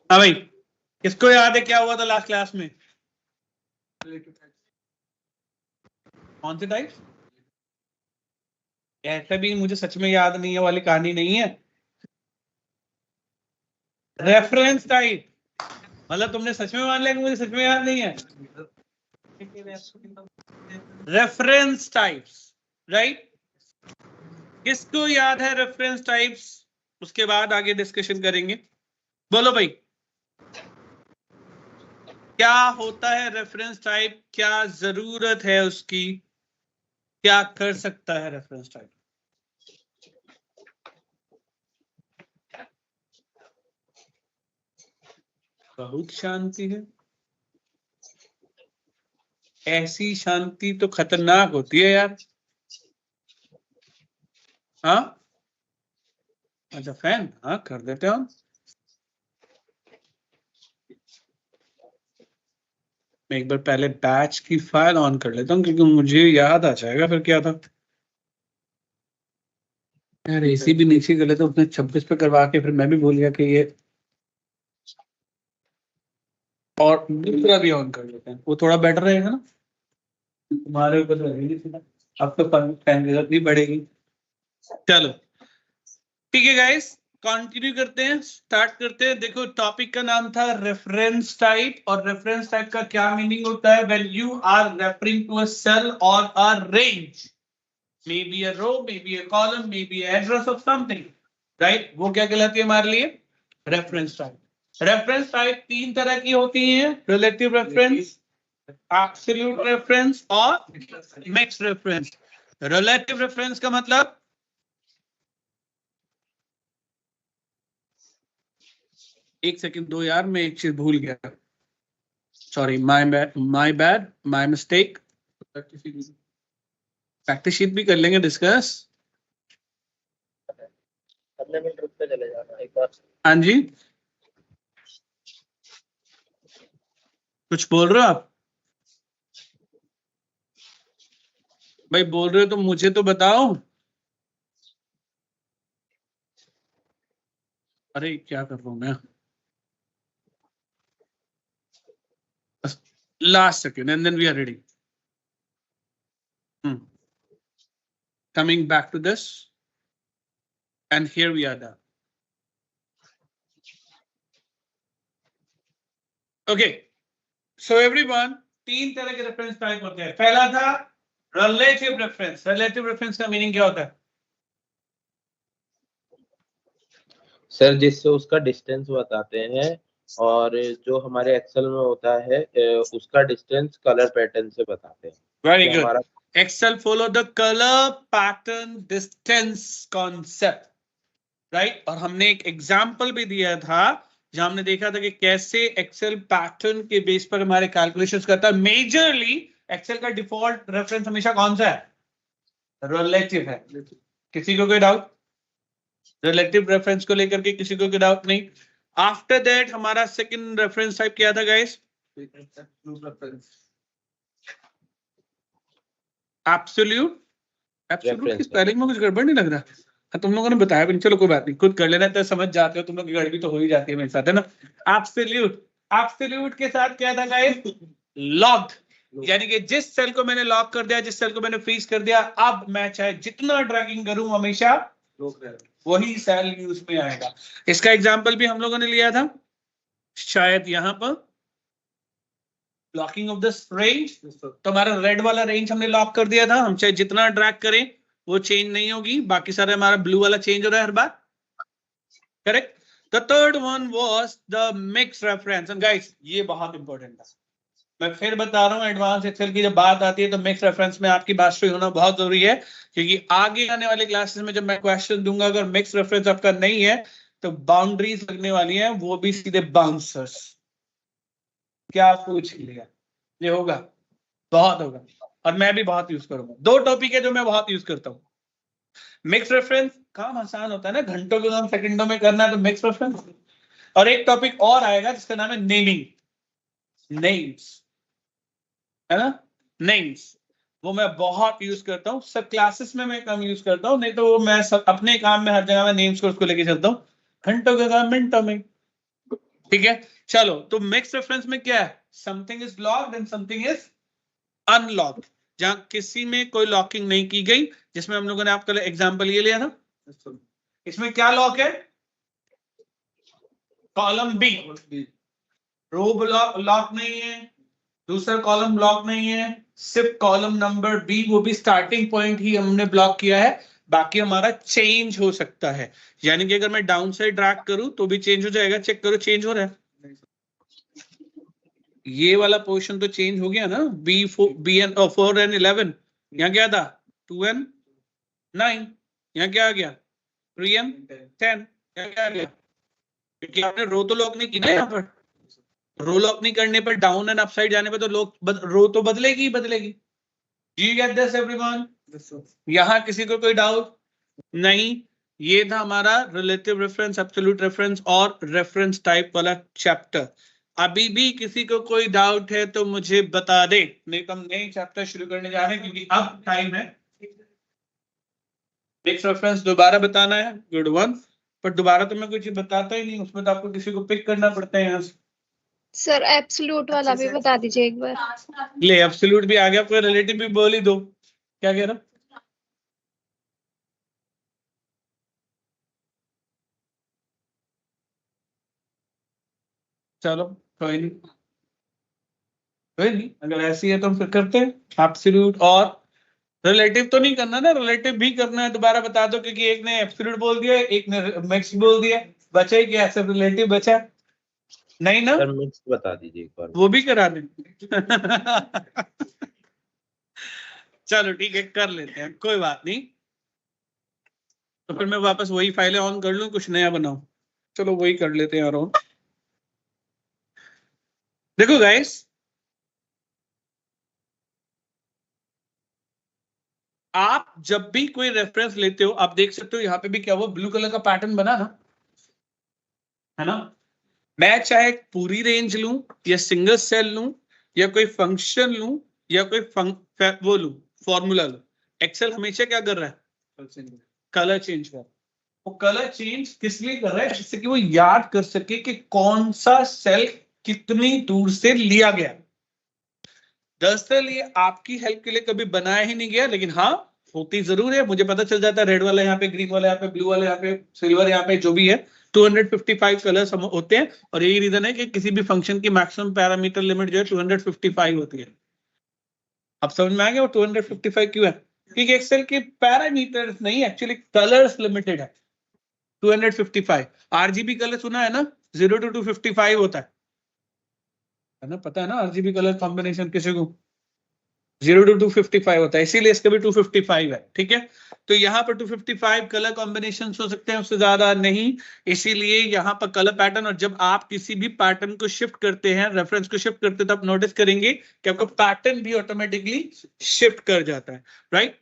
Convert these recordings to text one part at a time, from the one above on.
हाँ भाई, किसको याद है क्या हुआ था लास्ट क्लास में? कौन से टाइप? ऐसा भी मुझे सच में याद नहीं है वाली कहानी नहीं है। रेफरेंस टाइप मतलब तुमने सच में मान लिया कि मुझे सच में याद नहीं है। Reference types, right? किसको याद है रेफरेंस टाइप्स? उसके बाद आगे डिस्कशन करेंगे। बोलो भाई, क्या होता है रेफरेंस टाइप? क्या जरूरत है उसकी? क्या कर सकता है रेफरेंस टाइप? बहुत शांति है। ऐसी शांति तो खतरनाक होती है यार। हाँ अच्छा, फैन हाँ कर देते हैं हम। मैं एक बार पहले बैच की फाइल ऑन कर लेता हूँ क्योंकि मुझे याद आ जाएगा फिर क्या था यार। एसी भी नीचे कर लेता हूँ, उसने 26 पे करवा के फिर मैं भी भूल गया कि ये, और दूसरा भी ऑन कर लेते हैं, वो थोड़ा बेटर रहेगा ना। तुम्हारे ऊपर रहेगी सीधा। अब तो फैन की जरूरत नहीं पड़ेगी। चलो ठीक है गाइस, कंटिन्यू करते हैं, स्टार्ट करते हैं। देखो टॉपिक का नाम था रेफरेंस टाइप, और रेफरेंस टाइप का क्या मीनिंग होता है? When you are referring to a cell और a range, may be a row, may be a column, may be address of something, right? वो क्या कहलाती है हमारे लिए? Reference type. रेफरेंस टाइप तीन तरह की होती हैं: रिलेटिव रेफरेंस, एब्सोल्यूट रेफरेंस और मिक्स्ड रेफरेंस। रिलेटिव रेफरेंस का मतलब, एक सेकंड दो यार, मैं एक चीज भूल गया, sorry, my bad, my mistake. Practice sheet भी कर लेंगे डिस्कस। अगले मिनट रुक पे चले जाना एक बार। हाँ जी, कुछ बोल रहे हो आप? भाई बोल रहे हो तो मुझे तो बताओ। अरे क्या कर रहा हूं मैं? Last second and then we are ready. Coming back to this, and here we are done. Okay, so everyone, तीन तरह के रेफरेंस टाइप होते हैं। पहला था रिलेटिव रेफरेंस। रिलेटिव रेफरेंस का मीनिंग क्या होता है सर? जिससे उसका डिस्टेंस बताते हैं, और जो हमारे एक्सेल में होता है उसका डिस्टेंस कलर पैटर्न से बताते हैं। वेरी कि गुड। हमारा Excel follow the colour pattern distance concept, right? और हमने एक एग्जाम्पल भी दिया था जहां हमने देखा था कि कैसे एक्सेल पैटर्न के बेस पर हमारे कैलकुलेशंस करता है। मेजरली एक्सेल का डिफॉल्ट रेफरेंस हमेशा कौन सा है? रिलेटिव है। किसी को कोई डाउट? रिलेटिव रेफरेंस को लेकर के किसी को कोई डाउट नहीं? आफ्टर दैट हमारा सेकंड रेफरेंस टाइप क्या था गाइस? एब्सोल्यूट। एब्सोल्यूट की स्पेलिंग में कुछ गड़बड़ नहीं लग रहा? तुम लोगों ने बताया भी नहीं, चलो कोई बात नहीं, खुद कर लेना, तो समझ जाते हो तुम लोग की गड़बड़ी तो हो ही जाती है मेरे साथ, है ना? एब्सोल्यूट, एब्सोल्यूट के साथ क्या था गाइस? लॉग। यानी कि जिस सेल को मैंने लॉक कर दिया, जिस सेल को मैंने फ्रीज कर दिया, अब मैं चाहे जितना ड्रैगिंग करूं हमेशा वही सेल यूज में आएगा। इसका एग्जांपल भी हम लोगों ने लिया था शायद यहां पर, लॉकिंग ऑफ दिस रेंज। तो हमारा रेड वाला रेंज हमने लॉक कर दिया था, हम चाहे जितना ड्रैग करें वो चेंज नहीं होगी, बाकी सारे हमारा ब्लू वाला चेंज हो रहा है हर बार, correct. The third one was the mix reference, and guys ये बहुत इंपॉर्टेंट था, मैं फिर बता रहा हूं, एडवांस एक्सेल की जब बात आती है तो मिक्स रेफरेंस में आपकी मास्टरी होना बहुत जरूरी है, क्योंकि आगे आने वाले क्लासेस में जब मैं क्वेश्चन दूंगा अगर मिक्स रेफरेंस आपका नहीं है तो बाउंड्रीज लगने वाली हैं, वो भी सीधे बाउंसर्स। क्या पूछ लिया, ये होगा, बहुत होगा, और मैं भी बहुत यूज करूंगा। दो टॉपिक है जो मैं बहुत यूज करता हूं, मिक्स रेफरेंस, काम आसान होता है ना, घंटों के काम सेकंडों में करना है तो मिक्स रेफरेंस, और एक टॉपिक और आएगा जिसका नाम है नेमिंग, नेम्स, है ना, नेम्स, वो मैं बहुत यूज करता हूँ, सब क्लासेस में मैं कम यूज करता हूँ, नहीं तो वो मैं सब अपने काम में हर जगह में नेम्स को उसको लेके चलता हूँ, घंटों का काम मिनटों में, ठीक है। चलो, तो मिक्स रेफरेंस में क्या है, something is locked and something is unlocked, जहां किसी में कोई लॉकिंग नहीं की गई, जिसमें हम लोगों ने आपका एग्जांपल ये लिया था, इसमें क्या लॉक है, कॉलम बी, रो लॉक नहीं है, दूसरा कॉलम ब्लॉक नहीं है, सिर्फ कॉलम नंबर बी, वो भी स्टार्टिंग पॉइंट ही हमने ब्लॉक किया है, बाकी हमारा चेंज हो सकता है, यानी कि अगर मैं डाउन साइड ड्रैग करूं तो भी चेंज हो जाएगा, चेक करो चेंज हो रहा है, ये वाला पोर्शन तो चेंज हो गया ना, बी एन 4 एंड 11, यहाँ क्या था 2 एंड 9, यहाँ क्या आ गया 3 एंड 10, क्या आ गया, क्योंकि आपने रो तो लॉक नहीं की ना, यहाँ पर रो लॉक नहीं करने पर डाउन एंड अपसाइड जाने पर तो रो तो बदलेगी ही बदलेगी। You get this everyone? यहाँ किसी को कोई डाउट नहीं, ये था हमारा रिलेटिव रेफरेंस, एब्सोल्यूट रेफरेंस और रेफरेंस टाइप वाला चैप्टर। अभी भी किसी को कोई डाउट है तो मुझे बता दे, नहीं तो हम नए चैप्टर शुरू करने जा रहे हैं, क्योंकि अब टाइम है मिक्स रेफरेंस दोबारा बताना है, गुड वन, पर दोबारा तो मैं कुछ बताता ही नहीं, उसमें तो आपको किसी को पिक करना पड़ता है यहाँ से। सर एब्सोल्यूट वाला भी बता दीजिए एक बार। ले एब्सोल्यूट भी आ गया, कोई रिलेटिव भी बोल ही दो, क्या कह रहा, चलो कोई नहीं, कोई नहीं, अगर ऐसी है तो फिर करते हैं एब्सोल्यूट, और रिलेटिव तो नहीं करना ना, रिलेटिव भी करना है दोबारा बता दो, क्योंकि एक ने एब्सोल्यूट बोल दिया, एक ने मिक्स बोल दिया, बचा ही क्या, सिर्फ रिलेटिव बचा, नहीं ना, सर मिक्स बता दीजिए एक बार, वो भी करा दें। चलो ठीक है, कर लेते हैं, कोई बात नहीं, तो फिर मैं वापस वही फाइलें ऑन कर लूं, कुछ नया बनाऊं, चलो वही कर लेते हैं ऑन। देखो गाइस, आप जब भी कोई रेफरेंस लेते हो, आप देख सकते हो यहाँ पे भी क्या हुआ, ब्लू कलर का पैटर्न बना ना, है ना, मैं चाहे पूरी रेंज लूं या सिंगल सेल लूं या कोई फंक्शन लूं या कोई वो लूं, फॉर्मूला लूं, एक्सेल हमेशा क्या कर रहा है, कलर चेंज कर रहा है। वो कलर चेंज किस लिए कर रहा है, जिससे कि वो याद कर सके कि कौन सा सेल कितनी दूर से लिया गया। दरअसल ये आपकी हेल्प के लिए कभी बनाया ही नहीं गया, लेकिन हाँ होती जरूर है, मुझे पता चल जाता है रेड वाला यहाँ पे, ग्रीन वाला यहाँ पे, ब्लू वाला यहाँ पे, सिल्वर यहाँ पे, जो भी है 255 कलर्स होते हैं, और यही रीजन है कि किसी भी फंक्शन की मैक्सिमम पैरामीटर लिमिट जो है 255 होती है। अब समझ में आ गया वो 255 क्यों है, क्योंकि एक्सेल के पैरामीटर्स नहीं, एक्चुअली कलर्स लिमिटेड है 255। आरजीबी कलर सुना है ना, 0 to 255 होता है ना, पता है ना आरजीबी कलर कॉम्बिनेशन किसी को 0 to 255 होता है, इसीलिए इसका भी 255 है, ठीक है। तो यहाँ पर 255 कलर कॉम्बिनेशन हो सकते हैं, उससे ज्यादा नहीं, इसीलिए यहाँ पर कलर पैटर्न, और जब आप किसी भी पैटर्न को शिफ्ट करते हैं, रेफरेंस को शिफ्ट करते हैं, तो आप नोटिस करेंगे कि आपका पैटर्न भी ऑटोमेटिकली शिफ्ट कर जाता है, राइट।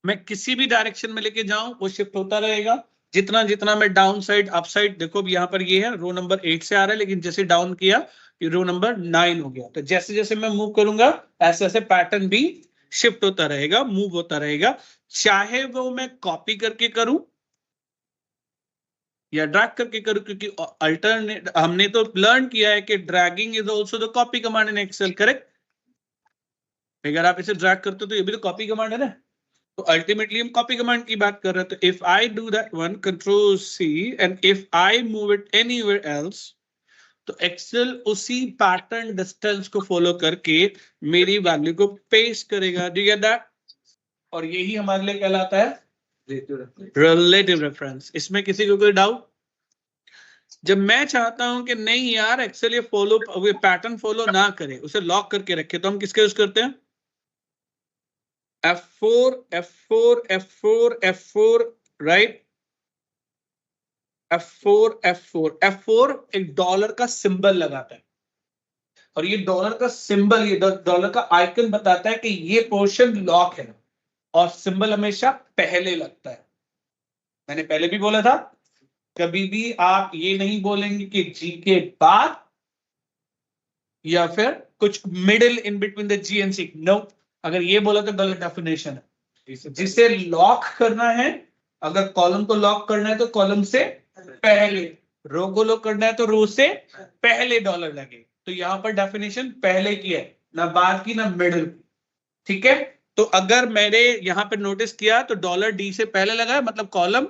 मैं किसी भी डायरेक्शन में लेके जाऊं वो शिफ्ट होता रहेगा, जितना जितना मैं डाउन साइड अप साइड, देखो यहाँ पर ये है रो नंबर 8 से आ रहा है, लेकिन जैसे डाउन किया रो नंबर 9 हो गया, तो जैसे जैसे मैं मूव करूंगा ऐसे ऐसे पैटर्न भी शिफ्ट होता रहेगा, मूव होता रहेगा, चाहे वो मैं कॉपी करके करूं या ड्रैग करके करूं, क्योंकि अल्टरनेट हमने तो लर्न किया है कि dragging is also the copy command in Excel, correct. अगर आप इसे ड्रैग करते हो तो ये भी तो कॉपी कमांड है ना, तो अल्टीमेटली हम कॉपी कमांड की बात कर रहे हैं। तो if I do that one, control C, and if I move it anywhere else, तो एक्सेल उसी पैटर्न डिस्टेंस को फॉलो करके मेरी वैल्यू को पेस्ट करेगा। Do you get that? और यही हमारे लिए कहलाता है रिलेटिव रेफरेंस। इसमें किसी को कोई डाउट? जब मैं चाहता हूं कि नहीं यार एक्सेल ये पैटर्न फॉलो ना करे, उसे लॉक करके रखे, तो हम किसका यूज करते हैं? F4, F4, F4, F4, right? F4, F4, F4 एक डॉलर का सिंबल लगाता है, और ये डॉलर का सिंबल, ये डॉलर का आइकन बताता है कि ये पोर्शन लॉक है, और सिंबल हमेशा पहले लगता है। मैंने पहले भी बोला था, कभी भी आप ये नहीं बोलेंगे कि जी के बाद या फिर कुछ middle in between the G and C. No, अगर ये बोला तो गलत डेफिनेशन है। जिसे लॉक करना है, अगर कॉलम को लॉक करना है तो कॉलम से पहले, रो को लॉक करना है तो रो से पहले डॉलर लगे। तो यहां पर डेफिनेशन पहले की है, ना बाद की ना मिडिल की। ठीक है, तो अगर मैंने यहां पर नोटिस किया तो डॉलर डी से पहले लगा है, मतलब कॉलम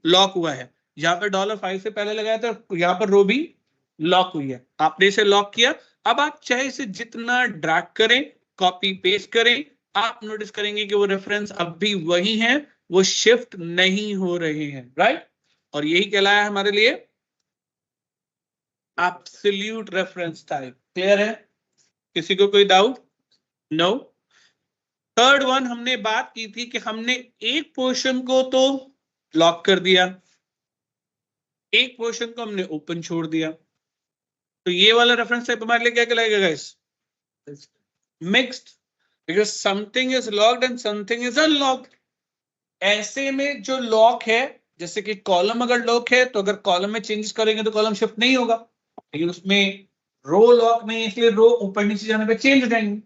लॉक हुआ है। यहाँ पर $5 से पहले लगाया तो यहाँ पर रो भी लॉक हुई है। आपने इसे लॉक किया। अब आप चाहे इसे जितना ड्रैग करें, कॉपी पेस्ट करें, आप नोटिस करेंगे कि वो रेफरेंस अब भी वही है, वो शिफ्ट नहीं हो रहे हैं, राइट? और यही कहलाया हमारे लिए एब्सोल्यूट रेफरेंस टाइप। क्लियर है? किसी को कोई डाउट? नो। थर्ड वन हमने बात की थी कि हमने एक पोर्शन को तो लॉक कर दिया, एक पोर्शन को हमने ओपन छोड़ दिया। तो ये वाला रेफरेंस टाइप हमारे लिए क्या कहलाएगा guys? Mixed, because something is locked and something is unlocked. ऐसे में जो लॉक है, जैसे कि कॉलम अगर लॉक है तो अगर कॉलम में चेंजेस करेंगे तो कॉलम शिफ्ट नहीं होगा, लेकिन उसमें रो लॉक नहीं है, इसलिए रो ऊपर नीचे जाने पे चेंज हो जाएंगे।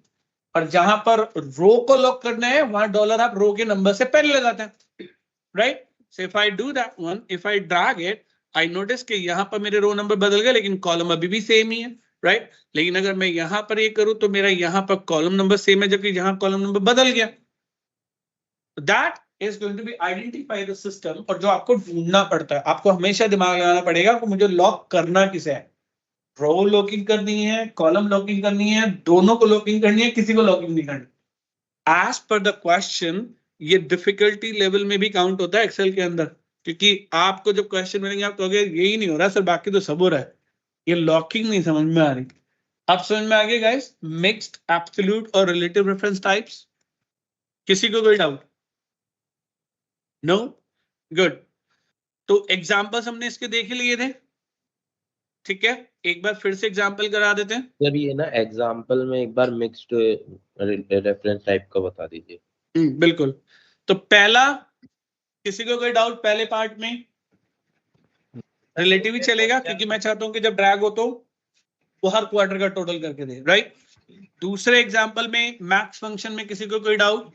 और जहां पर रो को लॉक करना है वहां डॉलर आप रो के नंबर से पहले लगाते हैं, right? So if I do that one, if I drag it, I notice कि यहां पर मेरे रो नंबर बदल गए लेकिन कॉलम अभी भी सेम ही है, राइट? लेकिन अगर मैं यहां पर ये करूं तो मेरा यहां पर कॉलम नंबर सेम है, जबकि यहां कॉलम नंबर बदल गया। That is going to be identify the system. और जो आपको ढूंढना पड़ता है, आपको हमेशा दिमाग लगाना पड़ेगा कि मुझे लॉक करना किसे है। रो लॉकिंग करनी है, कॉलम लॉकिंग करनी है, दोनों को लॉकिंग करनी है, किसी को लॉकिंग नहीं करनी। एज पर द क्वेश्चन, ये डिफिकल्टी लेवल में भी काउंट होता है एक्सेल के अंदर, क्योंकि आपको जब क्वेश्चन मिलेंगे आप कहोगे यही नहीं हो रहा सर, बाकी तो सब हो रहा है, ये लॉकिंग नहीं समझ में आ रही। अब समझ में आ गया गाइस मिक्स्ड, एब्सोल्यूट और रिलेटिव रेफरेंस टाइप्स? किसी को कोई डाउट? नो? गुड। तो एग्जांपल्स हमने इसके देख लिए थे, ठीक है? एक बार फिर से एग्जांपल करा देते हैं। सर ये ना एग्जांपल में एक बार मिक्स्ड रेफरेंस टाइप का बता दीजिए। बिल्कुल। तो पहला, किसी को कोई डाउट पहले पार्ट में? रिलेटिव ही चलेगा, क्योंकि मैं चाहता हूं कि जब ड्रैग हो तो वो हर क्वार्टर का टोटल करके दे, राइट? दूसरे एग्जांपल में मैक्स फंक्शन में किसी को कोई डाउट?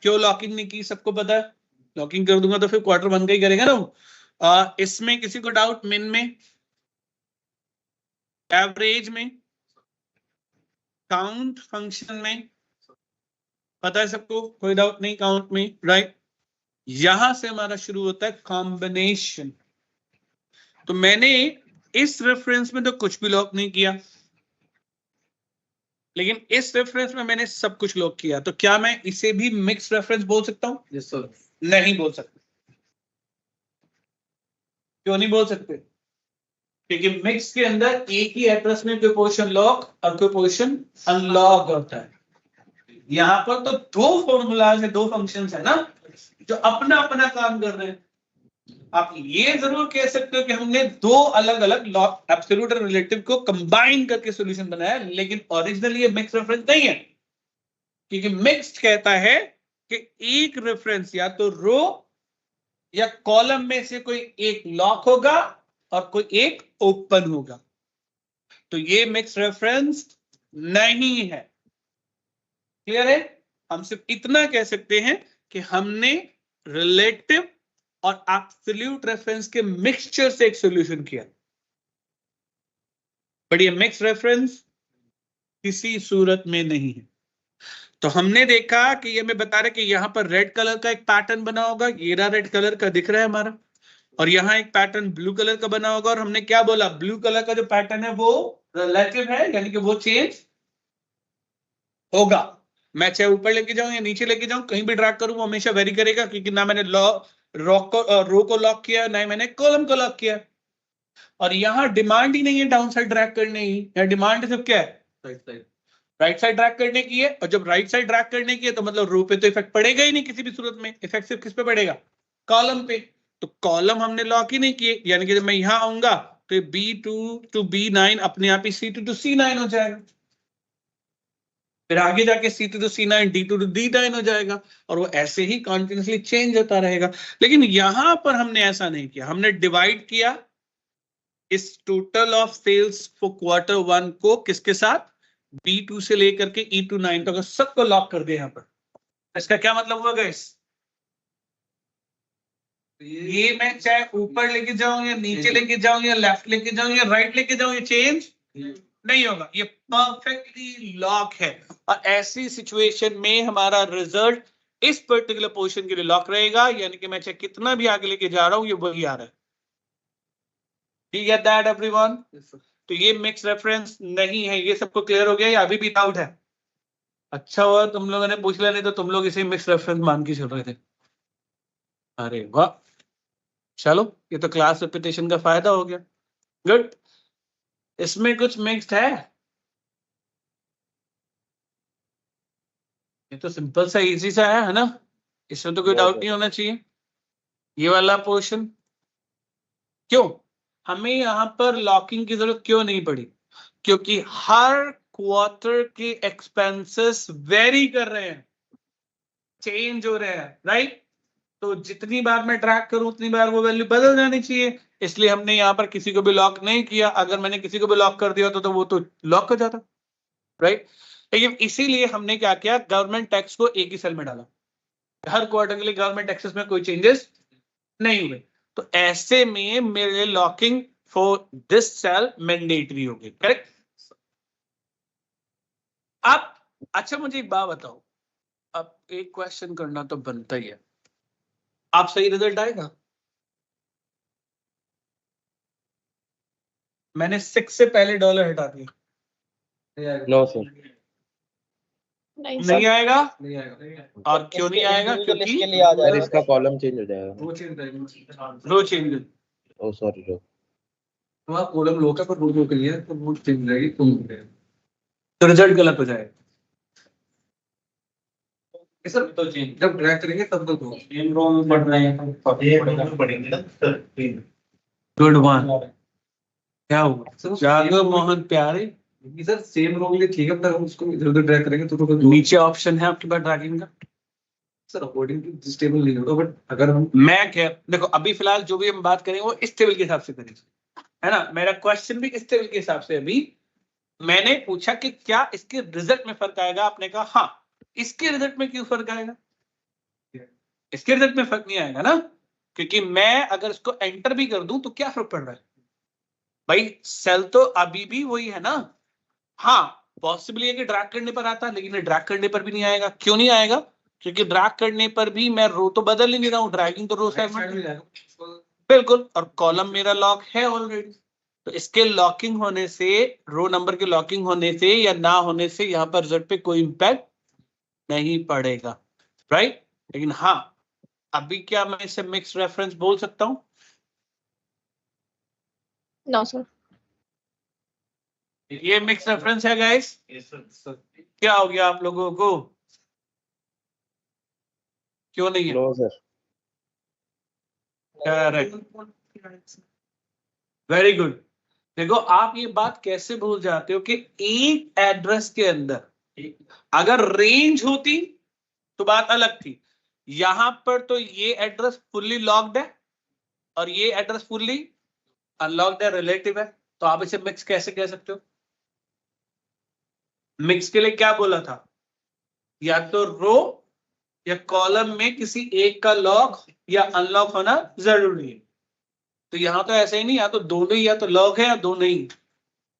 क्यों लॉकिंग नहीं की? सबको पता है, लॉकिंग कर दूंगा तो फिर क्वार्टर बन के ही करेगा ना। इसमें किसी को डाउट? मिन में, एवरेज में, काउंट फंक्शन में? पता है सबको, कोई डाउट नहीं काउंट में, राइट? यहां से हमारा शुरू होता है कॉम्बिनेशन। तो मैंने इस रेफरेंस में तो कुछ भी लॉक नहीं किया, लेकिन इस रेफरेंस में मैंने सब कुछ लॉक किया। तो क्या मैं इसे भी मिक्स रेफरेंस बोल सकता हूं? Yes sir. नहीं बोल सकते। क्यों नहीं बोल सकते? क्योंकि मिक्स के अंदर एक ही एड्रेस में कोई पोजीशन लॉक और कोई पोजीशन अनलॉक होता है। यहां पर तो दो फॉर्मूलाज है, दो फंक्शंस है ना, जो अपना अपना काम कर रहे हैं। आप ये जरूर कह सकते हो कि हमने दो अलग अलग एब्सोल्यूट और रिलेटिव को कंबाइन करके सॉल्यूशन बनाया, लेकिन ओरिजिनली ये मिक्स रेफरेंस नहीं है। क्योंकि मिक्स्ड कहता है कि एक रेफरेंस या तो रो या कॉलम में से कोई एक लॉक होगा और कोई एक ओपन होगा। तो ये मिक्स रेफरेंस नहीं है। क्लियर है? हम सिर्फ इतना कह सकते हैं कि हमने रिलेटिव और एब्सोल्यूट रेफरेंस के मिक्सचर से एक सॉल्यूशन किया। बट ये मिक्स रेफरेंस किसी सूरत में नहीं है। तो हमने देखा कि ये मैं बता रहा कि यहाँ पर रेड कलर का एक पैटर्न बना होगा, ये रहा रेड कलर का दिख रहा है हमारा, और यहाँ एक पैटर्न ब्लू कलर का बना होगा, और हमने क्या बोला, ब्लू कलर का जो पैटर्न है वो रिलेटिव है, यानी कि वो चेंज होगा। मैं चाहे ऊपर लेके जाऊं या नीचे लेके जाऊं, कहीं भी ड्रैग करूं वो हमेशा वेरी करेगा, क्योंकि ना मैंने रो को लॉक किया, ना ही मैंने कॉलम को लॉक किया। और यहाँ डिमांड ही नहीं है डाउन साइड ड्रैग करने की, या डिमांड सिर्फ क्या है, राइट साइड ड्रैग करने की है। और जब राइट साइड ड्रैग करने की है तो मतलब रो पे तो इफेक्ट पड़ेगा ही नहीं किसी भी सूरत में, इफेक्ट सिर्फ किस पे पड़ेगा, कॉलम पे। तो कॉलम हमने लॉक ही नहीं किए, यानी कि जब मैं यहां आऊंगा तो B2 to B9 अपने आप ही C2 to C9 हो जाएगा, फिर आगे जाके C2 to C9, D2 to D9 हो जाएगा, और वो ऐसे ही कॉन्टिन्यूसली चेंज होता रहेगा। लेकिन यहां पर हमने ऐसा नहीं किया, हमने डिवाइड किया इस total of sales for Q1 को किसके साथ, B2 से लेकर के E29 तक सबको लॉक कर दिया यहाँ पर। इसका क्या मतलब हुआ गाइस, ये मैं चाहे ऊपर लेके जाऊं या नीचे लेके जाऊं या लेफ्ट लेके जाऊं या राइट लेके जाऊं, ये चेंज नहीं होगा, ये परफेक्टली लॉक है। और ऐसी सिचुएशन में हमारा रिजल्ट इस पर्टिकुलर पोजीशन के लिए लॉक रहेगा, यानी कि मैं चाहे कितना भी आगे लेके जा रहा हूं ये वही आ रहा है। Do you get that everyone? तो ये मिक्स रेफरेंस नहीं है, ये सबको क्लियर हो गया या अभी भी डाउट है? अच्छा हुआ तुम लोगों ने पूछ लिया, नहीं तो तुम लोग इसे मिक्स रेफरेंस मान के चल रहे थे। अरे वाह, चलो ये तो क्लास रिपीटेशन का फायदा हो गया, गुड। इसमें कुछ मिक्स्ड है, ये तो सिंपल सा इजी सा है ना, इसमें तो कोई डाउट नहीं होना चाहिए। ये वाला पोर्शन क्यों हमें यहाँ पर लॉकिंग की जरूरत क्यों नहीं पड़ी, क्योंकि हर क्वार्टर के एक्सपेंसेस वेरी कर रहे हैं, चेंज हो रहे हैं, राइट। तो जितनी बार मैं ट्रैक करूं उतनी बार वो वैल्यू बदल जानी चाहिए, इसलिए हमने यहाँ पर किसी को भी लॉक नहीं किया। अगर मैंने किसी को भी लॉक कर दिया तो वो तो लॉक हो जाता, राइट। लेकिन इसीलिए हमने क्या किया, गवर्नमेंट टैक्स को एक ही सेल में डाला, हर क्वार्टर के लिए गवर्नमेंट टैक्सेस में कोई चेंजेस नहीं हुए। तो ऐसे में मेरे locking for this cell mandatory होगी, करेक्ट। अब अच्छा मुझे एक बात बताओ, अब एक क्वेश्चन करना तो बनता ही है, आप सही रिजल्ट आएगा? मैंने 6 से पहले डॉलर हटा दिया, नो सर, नहीं आएगा, नहीं आएगा। और क्यों नहीं आएगा, क्योंकि सर इसका कॉलम चेंज हो जाएगा, रो चेंज, ओ सॉरी रो, तो आप कॉलम लो का पर रो के लिए तो वो चेंज रहेगी, तो रिजल्ट गलत हो जाएगा। सर तो चेंज जब ड्रैग करेंगे तब तो सेम रो में पढ़ रहे हैं, तो पढ़ेंगे। गुड वन, क्या हुआ जागो मोहन प्यारे, सर सेम रो के लिए ठीक है, पर हम उसको इधर उधर ड्रैग करेंगे तो नीचे ऑप्शन है आपके पास ड्रैगिंग का, sir according to this table नहीं होगा, बट अगर हम मैं क्या देखो अभी फिलहाल जो भी हम बात करेंगे वो इस टेबल के हिसाब से करेंगे, है ना। मेरा क्वेश्चन भी इस टेबल के हिसाब से, अभी मैंने पूछा कि क्या इसके रिजल्ट में फर्क आएगा, आपने कहा हाँ। इसके रिजल्ट में क्यों फर्क आएगा, इसके रिजल्ट में फर्क नहीं आएगा ना, क्योंकि मैं अगर इसको एंटर भी कर दूं तो क्या फर्क पड़ रहा है भाई, सेल तो अभी भी वही है ना। हाँ पॉसिबली है कि ड्रैग करने पर आता है, लेकिन ड्रैग करने पर भी नहीं आएगा। क्यों नहीं आएगा, क्योंकि ड्रैग करने पर भी मैं रो तो बदल ही नहीं रहा हूँ, ड्रैगिंग तो रो साइड बिल्कुल, और कॉलम मेरा लॉक है ऑलरेडी। तो इसके लॉकिंग होने से, रो नंबर के लॉकिंग होने से या ना होने से यहाँ पर रिजल्ट पे कोई इंपैक्ट नहीं पड़ेगा, राइट। लेकिन हाँ अभी क्या मैं इसे मिक्स रेफरेंस बोल सकता हूँ? नो सर, ये मिक्स रेफरेंस है गाइस, क्या हो गया आप लोगों को, क्यों नहीं है? No sir, correct, very good. देखो आप ये बात कैसे भूल जाते हो कि एक एड्रेस के अंदर अगर रेंज होती तो बात अलग थी, यहां पर तो ये एड्रेस फुल्ली लॉक्ड है और ये एड्रेस फुल्ली अनलॉक्ड है, रिलेटिव है, तो आप इसे मिक्स कैसे कह सकते हो? मिक्स के लिए क्या बोला था, या तो रो या कॉलम में किसी एक का लॉक या अनलॉक होना जरूरी है। तो यहां तो ऐसे ही नहीं, या तो दोनों ही, या तो लॉक है या दोनों ही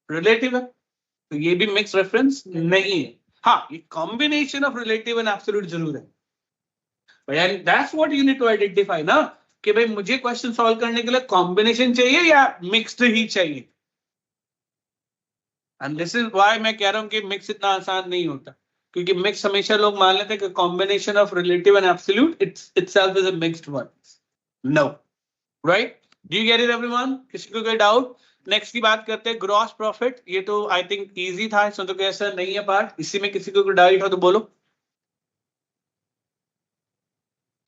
रिलेटिव है, तो ये भी मिक्स रेफरेंस नहीं है। हाँ, ये combination of relative and absolute जरूर है, but that's what you need to identify ना, कि भाई मुझे क्वेश्चन सॉल्व करने के लिए कॉम्बिनेशन चाहिए या मिक्स्ड ही चाहिए। एंड दिस इज व्हाई मैं कह रहा हूं कि मिक्स इतना आसान नहीं होता, क्योंकि मिक्स हमेशा लोग मान लेते हैं कि combination of relative and absolute itself is a mixed one. No, right? Do you get it everyone? किसी को कोई डाउट? नेक्स्ट की बात करते हैं ग्रॉस प्रॉफिट। ये तो आई थिंक इजी था, इसमें तो कैसा नहीं है पार्ट, इसी में किसी को कोई डाउट हो तो बोलो।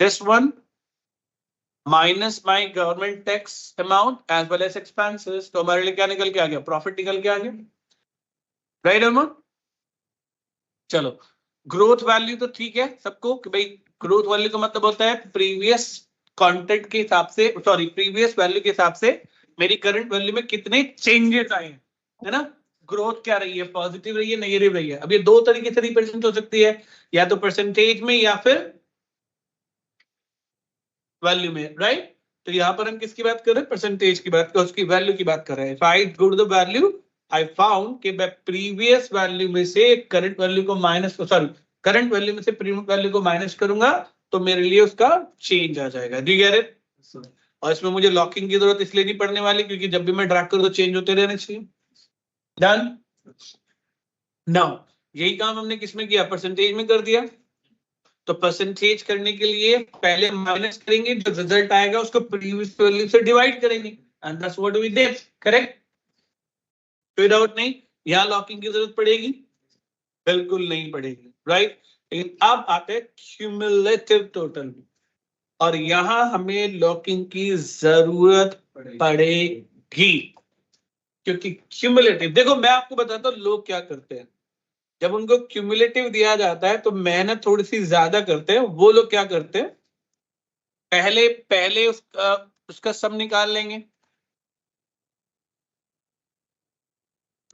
This one minus my government tax amount as well as expenses, तो हमारे लिए क्या निकल के आ गया? प्रॉफिट निकल के आ गया, राइट अमन? चलो, ग्रोथ वैल्यू तो ठीक है सबको कि भाई ग्रोथ वैल्यू का मतलब होता है प्रीवियस कंटेंट के हिसाब से, सॉरी प्रीवियस वैल्यू के हिसाब से मेरी करंट वैल्यू में कितने चेंजेस आए हैं, है ना? ग्रोथ क्या रही है, पॉजिटिव रही है, नेगेटिव रही है। अब ये दो तरीके से रिप्रेजेंट हो सकती है, या तो परसेंटेज में या फिर वैल्यू में, राइट? तो यहाँ पर हम किसकी बात कर रहे हैं? परसेंटेज की बात, उसकी वैल्यू की बात कर रहे हैं। If I go to the value, I found कि मैं प्रीवियस वैल्यू में से करंट वैल्यू को माइनस, सॉरी करंट वैल्यू में से प्रीवियस वैल्यू को माइनस करूंगा तो मेरे लिए उसका चेंज आ जाएगा। Do you get it? और इसमें मुझे लॉकिंग की जरूरत इसलिए नहीं पड़ने वाली क्योंकि जब भी मैं ड्रैग करूं तो चेंज होते रहने चाहिए। डन? नाउ यही काम हमने किसमें किया? परसेंटेज में कर दिया। तो परसेंटेज करने के लिए पहले माइनस करेंगे, जो रिजल्ट आएगा उसको प्रीवियस वैल्यू से डिवाइड करेंगे, and that's what we did, correct? कोई डाउट नहीं? यहां लॉकिंग की जरूरत पड़ेगी? बिल्कुल नहीं पड़ेगी, राइट? लेकिन अब आते हैं क्यूमुलेटिव टोटल, और यहां हमें लॉकिंग की जरूरत पड़ेगी, क्योंकि क्यूमुलेटिव, देखो मैं आपको बताता हूं लोग क्या करते हैं, जब उनको क्यूमुलेटिव दिया जाता है तो मेहनत थोड़ी सी ज्यादा करते हैं। वो लोग क्या करते हैं, पहले पहले उसका सम निकाल लेंगे,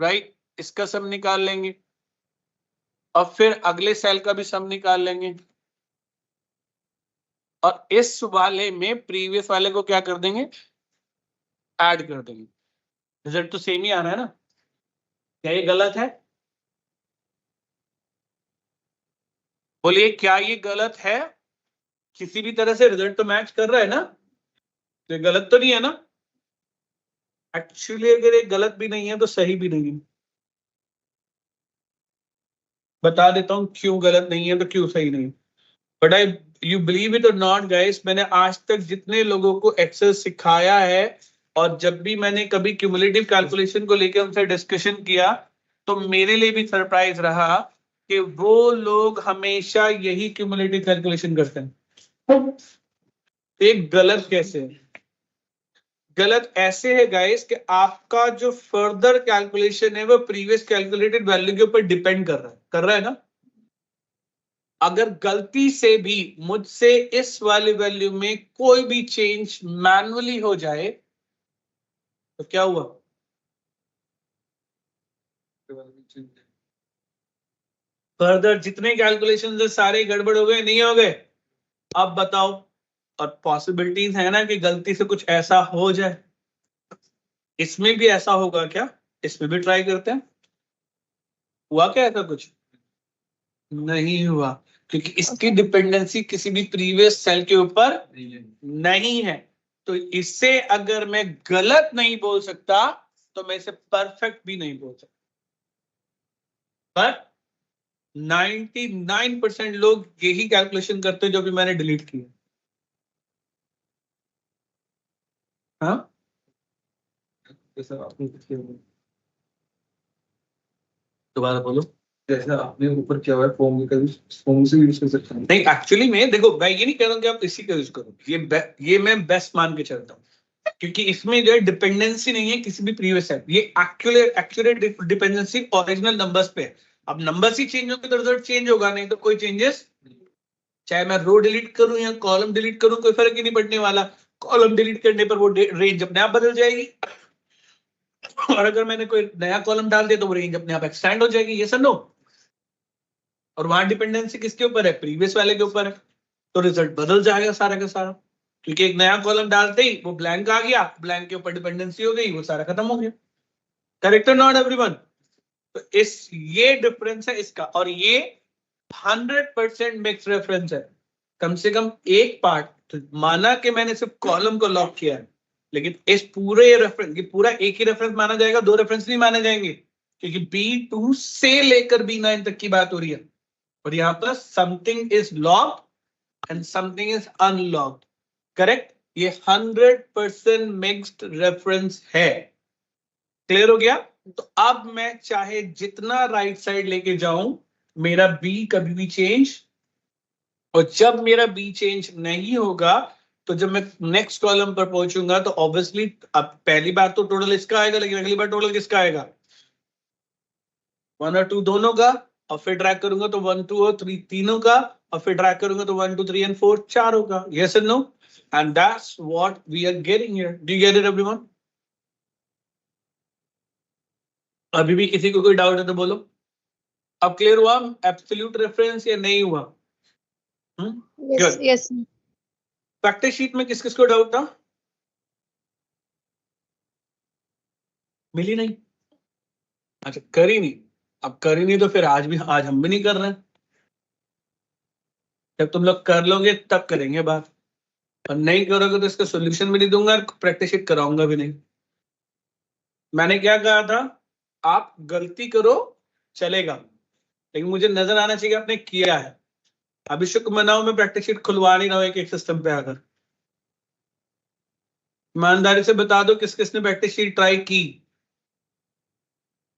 राइट? इसका सम निकाल लेंगे और फिर अगले सेल का भी सम निकाल लेंगे, और इस वाले में प्रीवियस वाले को क्या कर देंगे? ऐड कर देंगे। रिजल्ट तो सेम ही आ रहा है ना? क्या ये गलत है? बोलिए, क्या ये गलत है? किसी भी तरह से रिजल्ट तो मैच कर रहा है ना? तो ये गलत तो नहीं है ना? एक्चुअली अगर ये गलत भी नहीं है तो सही भी नहीं है। बता देता हूं क्यों गलत नहीं है तो क्यों सही नहीं। But I, you believe it और नॉट गाइस, मैंने आज तक जितने लोगों को एक्सेल सिखाया है और जब भी मैंने कभी क्यूमुलेटिव कैलकुलेशन को लेकर उनसे डिस्कशन किया तो मेरे लिए भी सरप्राइज रहा कि वो लोग हमेशा यही क्यूमुलेटिव कैलकुलेशन करते हैं। एक गलत कैसे है? गलत ऐसे है गाइस कि आपका जो फर्दर कैलकुलेशन है वो प्रीवियस कैलकुलेटेड वैल्यू के ऊपर डिपेंड कर रहा है ना? अगर गलती से भी मुझसे इस वाली वैल्यू में कोई भी चेंज मैनुअली हो जाए तो क्या हुआ? फर्दर जितने कैलकुलेशन है सारे गड़बड़ हो गए, नहीं हो गए? अब बताओ, और पॉसिबिलिटीज है ना कि गलती से कुछ ऐसा हो जाए। इसमें भी ऐसा होगा क्या? इसमें भी ट्राई करते हैं। हुआ क्या ऐसा? कुछ नहीं हुआ, क्योंकि इसकी डिपेंडेंसी किसी भी प्रीवियस सेल के ऊपर नहीं है। तो इससे अगर मैं गलत नहीं बोल सकता तो मैं इसे परफेक्ट भी नहीं बोल सकता। पर 99% लोग यही कैलकुलेशन करते हैं जो भी मैंने डिलीट किया। हाँ, दोबारा बोलो। जैसे आपने ऊपर किया हुआ है फॉर्म का, फॉर्म से यूज कर सकते हैं। नहीं, एक्चुअली में देखो, मैं ये नहीं कह रहा हूं कि आप इसी का यूज करो, ये मैं बेस्ट मान के चलता हूँ, क्योंकि इसमें जो है डिपेंडेंसी नहीं है किसी भी प्रीवियस सेल, ये एक्यूरेट डिपेंडेंसी ओरिजिनल नंबर्स पे है। अब नंबर्स ही चेंज होंगे तो रिजल्ट चेंज होगा, नहीं तो कोई चेंजेस, चाहे मैं रो डिलीट करूं या कॉलम डिलीट करूं कोई फर्क ही नहीं पड़ने वाला। कॉलम डिलीट करने पर वो रेंज अपने आप बदल जाएगी, और अगर मैंने कोई नया कॉलम डाल दिया तो वो रेंज अपने आप एक्सटेंड हो जाएगी। ये सब नो, और वहां डिपेंडेंसी किसके ऊपर है? प्रीवियस वाले के ऊपर है, तो रिजल्ट बदल जाएगा सारा का सारा, क्योंकि एक नया कॉलम डालते ही वो ब्लैंक आ गया, ब्लैंक के ऊपर डिपेंडेंसी हो गई, वो सारा खत्म हो गया। करेक्ट और नॉट एवरीवन? तो इस ये डिफरेंस है इसका, और ये 100% मिक्स रेफरेंस है। कम से कम एक पार्ट, तो माना कि मैंने सिर्फ कॉलम को लॉक किया है, लेकिन इस पूरे रेफरेंस, ये पूरा एक ही रेफरेंस माना जाएगा, दो रेफरेंस नहीं माने जाएंगे, क्योंकि B2 से लेकर B9 तक की बात हो रही है। और यहां पर something is locked and something is unlocked, correct. ये 100% मिक्स्ड रेफरेंस है। क्लियर हो गया? तो अब मैं चाहे जितना राइट साइड लेके जाऊं, मेरा B कभी भी चेंज, और जब मेरा B चेंज नहीं होगा, तो जब मैं नेक्स्ट कॉलम पर पहुंचूंगा, तो ऑब्वियसली अब पहली बार तो टोटल इसका आएगा, लेकिन अगली बार टोटल किसका आएगा? 1 और 2 दोनों का, और फिर ड्रैग करूंगा तो 1 2 और 3 तीनों का, और फिर ड्रैग करूंगा तो 1 2 3 एंड 4 चारों का। Yes and no? And that's what we are getting here. Do you get it everyone? अभी भी किसी को कोई डाउट है तो बोलो। अब क्लियर हुआ एब्सोल्यूट रेफरेंस या नहीं हुआ? Yes, Good. yes. Practice sheet में किस किस को डाउट था? मिली नहीं? अच्छा, करी नहीं। अब करी नहीं तो फिर आज हम भी नहीं कर रहे हैं। जब तुम लोग कर लोगे तब करेंगे बात, और नहीं करोगे तो इसका सॉल्यूशन भी नहीं दूंगा, प्रैक्टिस शीट कराऊंगा भी नहीं। मैंने क्या कहा था? आप गलती करो चलेगा, लेकिन मुझे नजर आना चाहिए आपने किया है। अभी शुक्र मनाओ, मैं प्रैक्टिस शीट खुलवा नहीं रहा हूं एक एक सिस्टम पे आकर। ईमानदारी से बता दो किस किसने प्रैक्टिस शीट ट्राई की।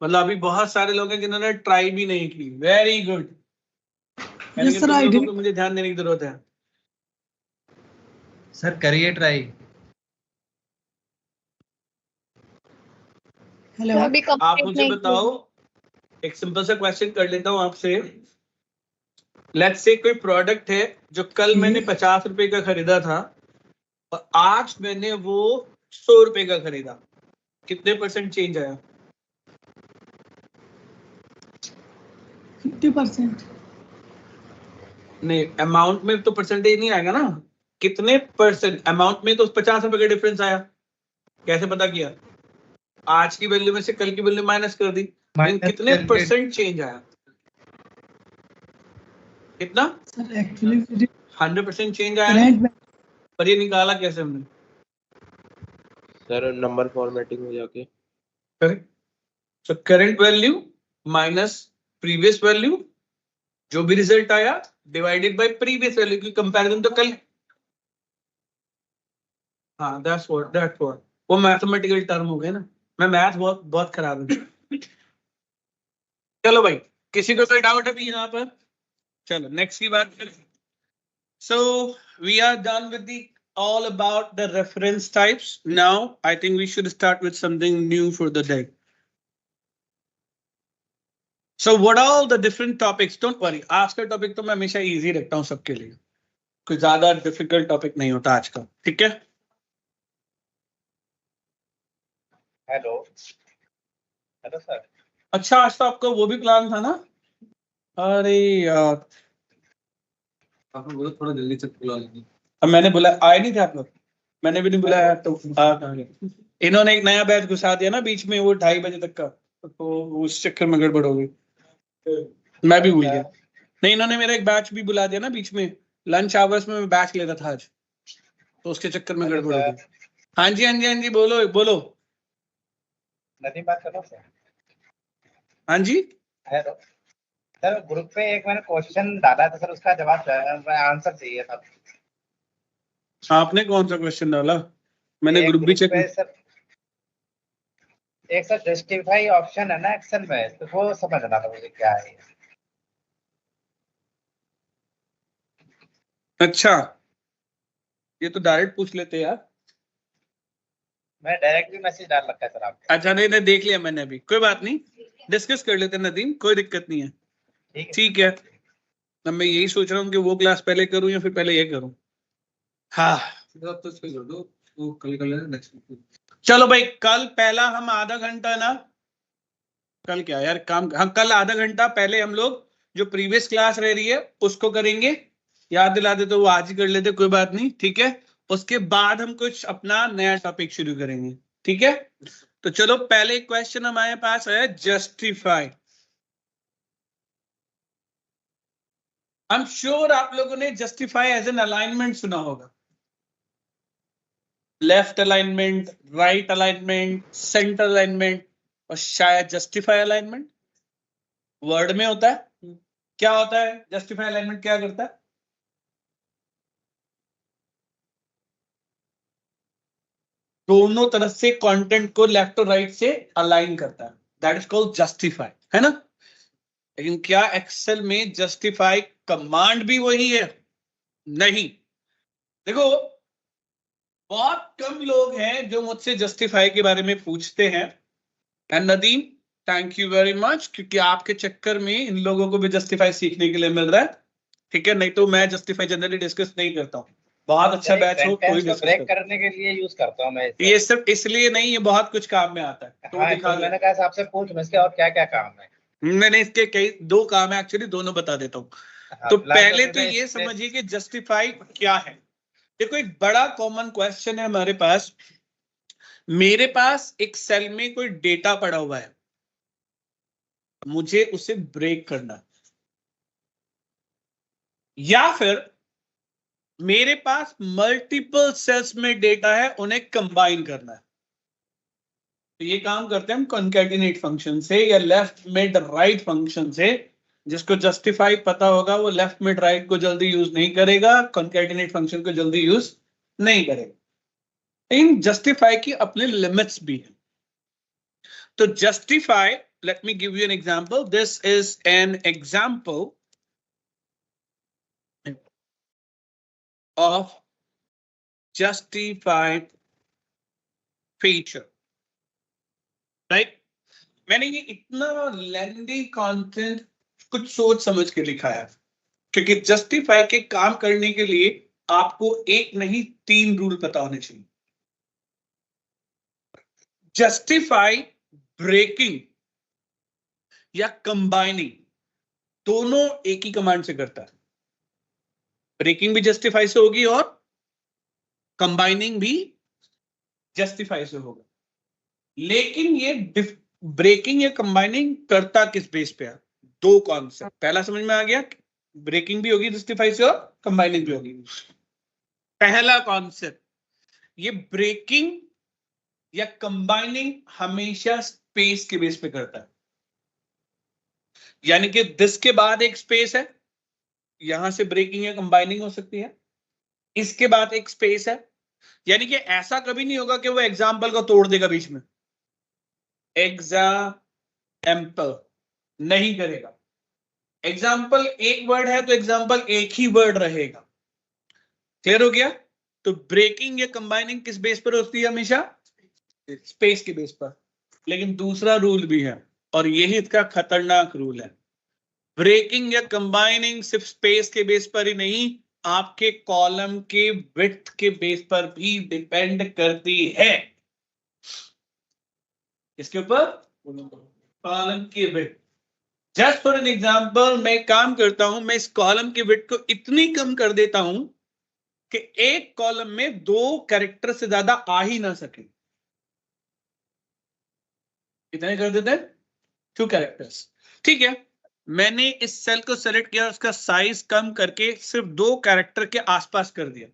मतलब अभी बहुत सारे लोग हैं जिन्होंने ट्राई भी नहीं की। Very good. मुझे ध्यान देने की जरूरत है। सर करिए ट्राई। तो अभी आप complete मुझे नहीं बताओ, एक सिंपल सा क्वेश्चन कर लेता हूं आपसे। लेट्स से कोई प्रोडक्ट है जो कल मैंने 50 रुपए का खरीदा था, और आज मैंने वो 100 रुपए का खरीदा, कितने % चेंज आया? 50%। नहीं, अमाउंट में तो परसेंटेज नहीं आएगा ना। कितने % अमाउंट में? तो 50 रुपए का डिफरेंस आया। कैसे पता किया? आज की वैल्यू में से कल की वैल्यू माइनस कर दी, लेकिन कितने % चेंज आया? कितना? सर एक्चुअली 100% चेंज आया ना? पर ये निकाला कैसे हमने? सर नंबर फॉर्मेटिंग में जाके। Correct. So current value minus previous value, जो भी रिजल्ट आया डिवाइडेड बाय प्रीवियस वैल्यू की कंपैरिजन तो कल। हाँ, दैट्स व्हाट वो मैथमेटिकल टर्म हो गए ना। मैं मैथ बहुत बहुत खराब हूँ। चलो भाई, किसी को कोई डाउट है भी यहाँ पर? चलो नेक्स्ट की बात करें। So we are done with the all about the reference types. Now I think we should start with something new for the day. So what are all the different topics? Don't worry, आज का topic तो मैं हमेशा easy रखता हूँ सबके लिए, कोई ज्यादा डिफिकल्ट टॉपिक नहीं होता आज का, ठीक है? Hello hello sir. अच्छा, आज तो आपका वो भी प्लान था ना? अरे यार, आपने बोला थोड़ा जल्दी से बुला लीजिए। अब मैंने बोला आए नहीं थे आप लोग, मैंने भी नहीं बुलाया तो इन्होंने एक नया बैच घुसा दिया ना बीच में, वो 2:30 बजे तक का, तो उस चक्कर में गड़बड़ हो गई। मैं भी भूल गया। नहीं, इन्होंने मेरा एक बैच भी बुला दिया ना बीच में, लंच आवर्स में मैं बैच लेता था आज, तो उसके चक्कर में गड़बड़ हो गई। हाँ जी हाँ जी हाँ जी, बोलो बोलो। नदीम बात कर रहा हूँ सर। हाँ जी, हेलो सर, ग्रुप पे एक मैंने क्वेश्चन डाला था सर, उसका जवाब आंसर चाहिए था। आपने कौन सा क्वेश्चन डाला? मैंने एक ग्रुप भी चेक पे सर, एक सर जस्टिफाई ऑप्शन है ना एक्सेल में, तो वो समझना था मुझे क्या है। अच्छा, ये तो डायरेक्ट पूछ लेते यार। मैं डायरेक्टली मैसेज डाल रखा है सर आपको। अच्छा, नहीं देख लिया मैंने अभी, कोई बात नहीं, डिस्कस कर लेते नदीम, कोई दिक्कत नहीं है। ठीक है, अब मैं यही सोच रहा हूँ कि वो क्लास पहले करूँ या फिर पहले ये करूँ। हाँ तो इस पे कर दो, वो कल कर लेना नेक्स्ट वीक। चलो भाई, कल पहला हम आधा घंटा ना, कल क्या यार काम, हाँ कल आधा घंटा पहले हम लोग जो प्रीवियस क्लास रह रही है उसको करेंगे। याद दिला दे तो वो आज ही कर लेते, कोई बात नहीं, ठीक है? उसके बाद हम कुछ अपना नया टॉपिक शुरू करेंगे, ठीक है? तो चलो, पहले क्वेश्चन हमारे पास है जस्टिफाई। आई एम श्योर आप लोगों ने जस्टिफाई एज एन अलाइनमेंट सुना होगा, left alignment, right alignment, centre alignment, और शायद जस्टिफाई अलाइनमेंट वर्ड में होता है। क्या होता है जस्टिफाई अलाइनमेंट, क्या करता है? दोनों तरफ से कंटेंट को लेफ्ट और राइट से अलाइन करता है, दैट इज कॉल्ड जस्टिफाई, है ना। लेकिन क्या एक्सेल में जस्टिफाई कमांड भी वही है? नहीं। देखो बहुत कम लोग हैं जो मुझसे जस्टिफाई के बारे में पूछते हैं, and Nadeem thank you very much, क्योंकि आपके चक्कर में इन लोगों को भी जस्टिफाई सीखने के लिए मिल रहा है, ठीक है। नहीं तो मैं जस्टिफाई जनरली डिस्कस नहीं करता हूँ, बहुत अच्छा बैच हो कोई डिस्कस ब्रेक करने के लिए यूज करता हूँ मैं इसे। ये सिर्फ इसलिए नहीं, ये बहुत कुछ काम में आता है। तो हाँ, दिखा तो मैंने कहा आपसे पूछ लो इसके और क्या क्या काम है। मैंने इसके कई दो काम है एक्चुअली, दोनों बता देता हूँ। हाँ, तो फिलहाल पहले तो इसमें ये space- समझिए कि जस्टिफाई क्या है। देखो एक बड़ा कॉमन क्वेश्चन है हमारे पास, मेरे पास एक सेल में कोई डेटा पड़ा हुआ है, मुझे उसे ब्रेक करना है, या फिर मेरे पास मल्टीपल सेल्स में डेटा है, उन्हें कंबाइन करना है। तो ये काम करते हैं हम कॉन्कैटिनेट फंक्शन से या लेफ्ट मिड राइट फंक्शन से। जिसको जस्टिफाई पता होगा वो लेफ्ट मिड राइट को जल्दी यूज नहीं करेगा, कॉन्कैटिनेट फंक्शन को जल्दी यूज नहीं करेगा। इन जस्टिफाई की अपने लिमिट्स भी हैं। तो justify, let me give you an example, this is an example of justified feature, right. मैंने ये इतना लेंथी कंटेंट कुछ सोच समझ के लिखा है, क्योंकि जस्टिफाई के काम करने के लिए आपको एक नहीं 3 रूल पता होने चाहिए। जस्टिफाई ब्रेकिंग या कंबाइनिंग दोनों एक ही कमांड से करता है। ब्रेकिंग भी जस्टिफाई से होगी और कंबाइनिंग भी जस्टिफाई से होगा। लेकिन ये ब्रेकिंग या कंबाइनिंग करता किस बेस पे है? दो कॉन्सेप्ट। पहला समझ में आ गया, ब्रेकिंग भी होगी जस्टिफाई से और कंबाइनिंग भी होगी। पहला कॉन्सेप्ट, ये ब्रेकिंग या कंबाइनिंग हमेशा स्पेस के बेस पे करता है। यानी कि दिस के बाद एक स्पेस है, यहां से ब्रेकिंग या कंबाइनिंग हो सकती है, इसके बाद एक स्पेस है। यानी कि ऐसा कभी नहीं होगा कि वो एग्जाम्पल को तोड़ देगा बीच में, एग्जाम्पल नहीं करेगा। एग्जाम्पल एक वर्ड है तो एग्जाम्पल एक ही वर्ड रहेगा। क्लियर हो गया? तो ब्रेकिंग या कंबाइनिंग किस बेस पर होती है? हमेशा स्पेस के बेस पर। लेकिन दूसरा रूल भी है, और यही इसका खतरनाक रूल है। ब्रेकिंग या कंबाइनिंग सिर्फ स्पेस के बेस पर ही नहीं, आपके कॉलम के विड्थ के बेस पर भी डिपेंड करती है। इसके ऊपर कॉलम की width. Just for an example, मैं काम करता हूं, मैं इस कॉलम की विड्थ को इतनी कम कर देता हूं कि एक कॉलम में 2 कैरेक्टर से ज्यादा आ ही ना सके। कितने कर देते हैं? 2 कैरेक्टर्स। ठीक है, मैंने इस सेल को सेलेक्ट किया, उसका साइज कम करके सिर्फ 2 कैरेक्टर के आसपास कर दिया।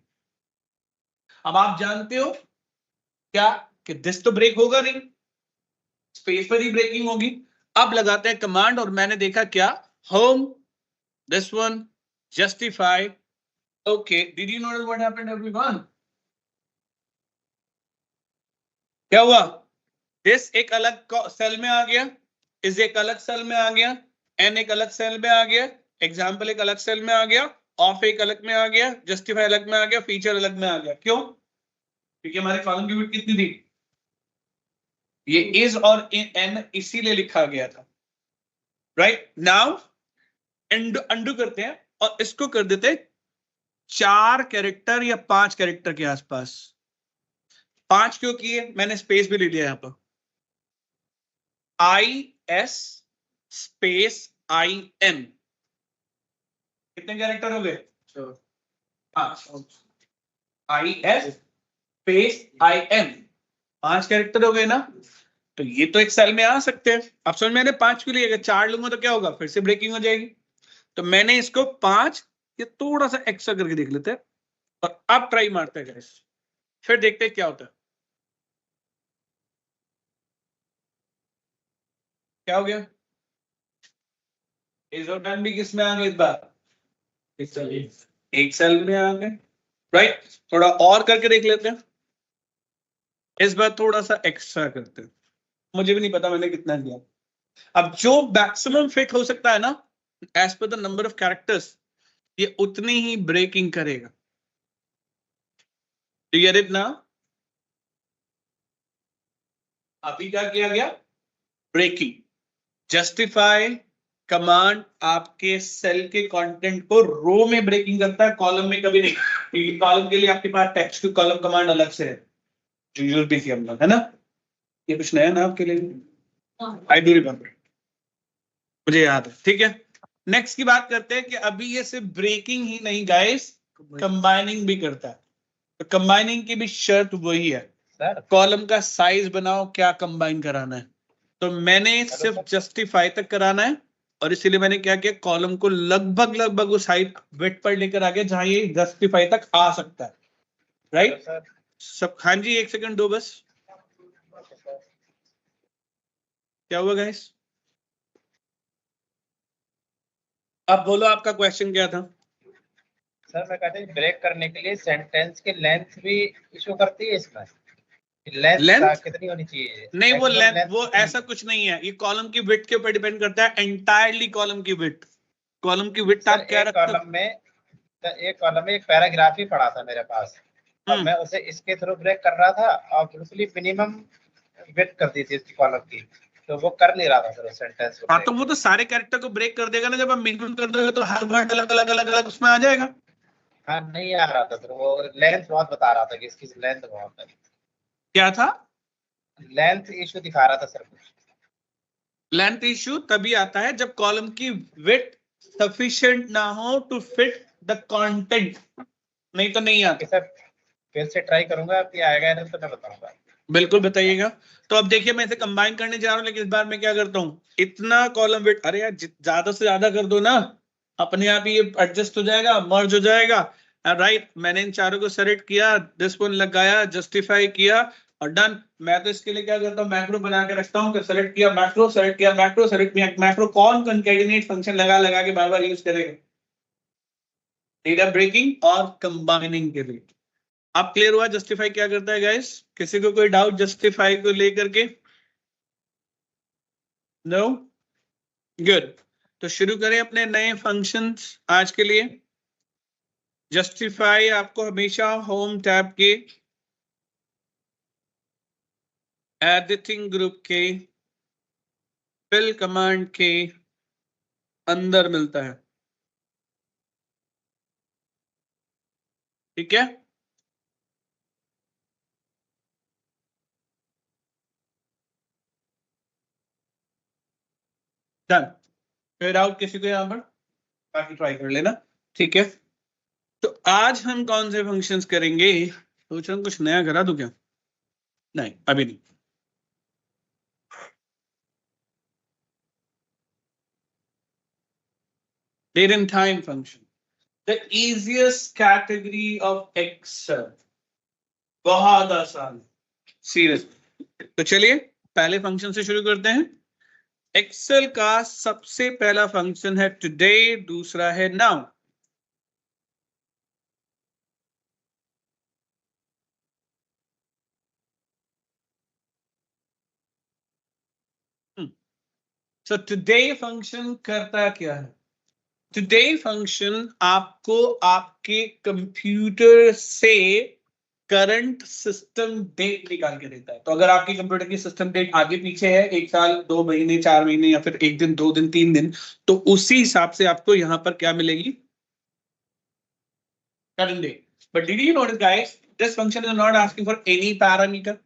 अब आप जानते हो क्या कि दिस तो ब्रेक होगा नहीं, स्पेस पर ही ब्रेकिंग होगी। अब लगाते हैं कमांड, और मैंने देखा क्या, home, this one, justify. Okay, did you know what happened everyone? क्या हुआ? दिस एक अलग सेल में आ गया, इस एक अलग सेल में आ गया, एन एक अलग सेल में आ गया, एग्जाम्पल एक अलग सेल में आ गया, ऑफ एक अलग में आ गया, जस्टिफाई अलग में आ गया, फीचर अलग में आ गया। क्यों? क्योंकि हमारे कॉलम की विड्थ कितनी थी? ये इज और एन इसीलिए लिखा गया था। राइट नाउ अंडू करते हैं और इसको कर देते हैं 4 कैरेक्टर या 5 कैरेक्टर के आसपास। 5 क्यों किए? मैंने स्पेस भी ले लिया यहां पर, IS स्पेस IN। कितने कैरेक्टर हो गए? 5। IS स्पेस IN 5 कैरेक्टर हो गए ना। तो ये तो एक सेल में आ सकते हैं। अब समझ में 5 के लिए अगर 4 लूंगा तो क्या होगा? फिर से ब्रेकिंग हो जाएगी। तो मैंने इसको 5 या थोड़ा सा एक्स्ट्रा करके देख लेते हैं और अब ट्राई मारते हैं गाइस, फिर देखते हैं क्या होता है। क्या हो गया? इस और डन भी किस में आ गए इस बार? एक सेल में आ गए, राइट। थोड़ा और करके देख लेते हैं, इस बार थोड़ा सा एक्स्ट्रा करते हैं। मुझे भी नहीं पता मैंने कितना दिया। अब जो मैक्सिमम फिट हो सकता है ना, as per the number of characters, ये उतनी ही ब्रेकिंग करेगा। Do you get it now? अभी क्या किया गया? ब्रेकिंग। जस्टिफाई कमांड आपके सेल के कंटेंट को रो में ब्रेकिंग करता है, कॉलम में कभी नहीं, क्योंकि कॉलम के लिए आपके पास टेक्स्ट टू कॉलम कमांड अलग से है, जो यूज भी थी हम लोग, है ना। ये कुछ नया ना आपके लिए? आई डू रिमेम्बर, मुझे याद है, ठीक है। नेक्स्ट की बात करते हैं कि अभी ये सिर्फ ब्रेकिंग ही नहीं गाइस, कंबाइनिंग भी करता है। तो कंबाइनिंग की भी शर्त वही है, सर कॉलम का साइज बनाओ, क्या कंबाइन कराना है। तो मैंने सिर्फ जस्टिफाई तक कराना है, और इसीलिए मैंने क्या किया, कॉलम को लगभग उस हाइट विड्थ पर लेकर आ गया जहां ये जस्टिफाई तक आ सकता है, राइट। सर सब, हाँ जी, एक सेकंड दो बस। क्या हुआ गाइस? अब बोलो आपका क्वेश्चन क्या था? सर मैं कहते हैं ब्रेक करने के लिए सेंटेंस की लेंथ भी इशू करती है इसमें, लेंथ कितनी होनी चाहिए? नहीं, वो Maximum लेंथ, वो ऐसा कुछ नहीं है, ये कॉलम की विड्थ के ऊपर डिपेंड करता है, एंटायरली कॉलम की विड्थ। कॉलम की विड्थ आप क्या रखते हो? एक कॉलम में एक पैराग्राफ ही पड़ा था मेरे पास, और मैं उसे इसके थ्रू ब्रेक कर रहा था, और बिल्कुल ही मिनिमम विड्थ कर दी थी इसकी कॉलम की, तो वो कर नहीं रहा था सर उस सेंटेंस को। हाँ, तो वो तो सारे कैरेक्टर को ब्रेक कर देगा ना, जब आप मिनिमम कर दोगे तो हर वर्ड अलग अलग अलग अलग उसमें आ जाएगा। हाँ नहीं आ रहा था सर, वो लेंथ बहुत बता रहा था कि इसकी लेंथ बहुत है, क्या था? लेंथ इशू दिखा रहा था सर कुछ। लेंथ इश्यू तभी आता है जब कॉलम की विड्थ सफिशिएंट ना हो टू फिट द कंटेंट, नहीं तो नहीं आता। सर फिर से ट्राई करूंगा, आपकी आएगा नहीं तो मैं बताऊंगा। बिल्कुल बताइएगा। तो अब देखिए, मैं इसे कंबाइन करने जा रहा हूँ, लेकिन इस बार मैं क्या करता हूँ, इतना कॉलम विड्थ, अरे यार ज्यादा से ज्यादा कर दो ना, अपने आप ही ये एडजस्ट हो जाएगा, मर्ज हो जाएगा, राइट। मैंने इन चारों को सेलेक्ट किया, दिस वन लगाया, जस्टिफाई किया और डन। मैं तो इसके लिए क्या करता हूँ, मैक्रो बना के रखता हूँ कि सेलेक्ट किया मैक्रो, सेलेक्ट किया मैक्रो, सेलेक्ट किया मैक्रो। कौन कंकैटिनेट फंक्शन लगा लगा के बार बार यूज करेगा डेटा ब्रेकिंग और कंबाइनिंग के लिए? आप क्लियर हुआ जस्टिफाई क्या करता है गाइस? किसी को कोई डाउट जस्टिफाई को लेकर के? नो? गुड। तो शुरू करें अपने नए फंक्शंस आज के लिए। जस्टिफाई आपको हमेशा होम टैब के एडिटिंग ग्रुप के फिल कमांड के अंदर मिलता है, ठीक है। डन। फिर डाउट किसी को यहां पर? बाकी ट्राई कर लेना, ठीक है। तो आज हम कौन से फंक्शंस करेंगे? सोच रहा हूं कुछ नया करा दूं क्या? नहीं, अभी नहीं। Date and time function, the easiest category of Excel, बहुत आसान, सीरियस। तो चलिए पहले फंक्शन से शुरू करते हैं। एक्सेल का सबसे पहला फंक्शन है टुडे, दूसरा है नाउ। सो टुडे फंक्शन करता क्या है? टुडे फंक्शन आपको आपके कंप्यूटर से करंट सिस्टम डेट निकाल के देता है। तो अगर आपकी कंप्यूटर की सिस्टम डेट आगे पीछे है, 1 साल 2 महीने 4 महीने या फिर 1 दिन 2 दिन 3 दिन, तो उसी हिसाब से आपको यहां पर क्या मिलेगी? Current date. But did you notice guys, this function is not asking for any parameter.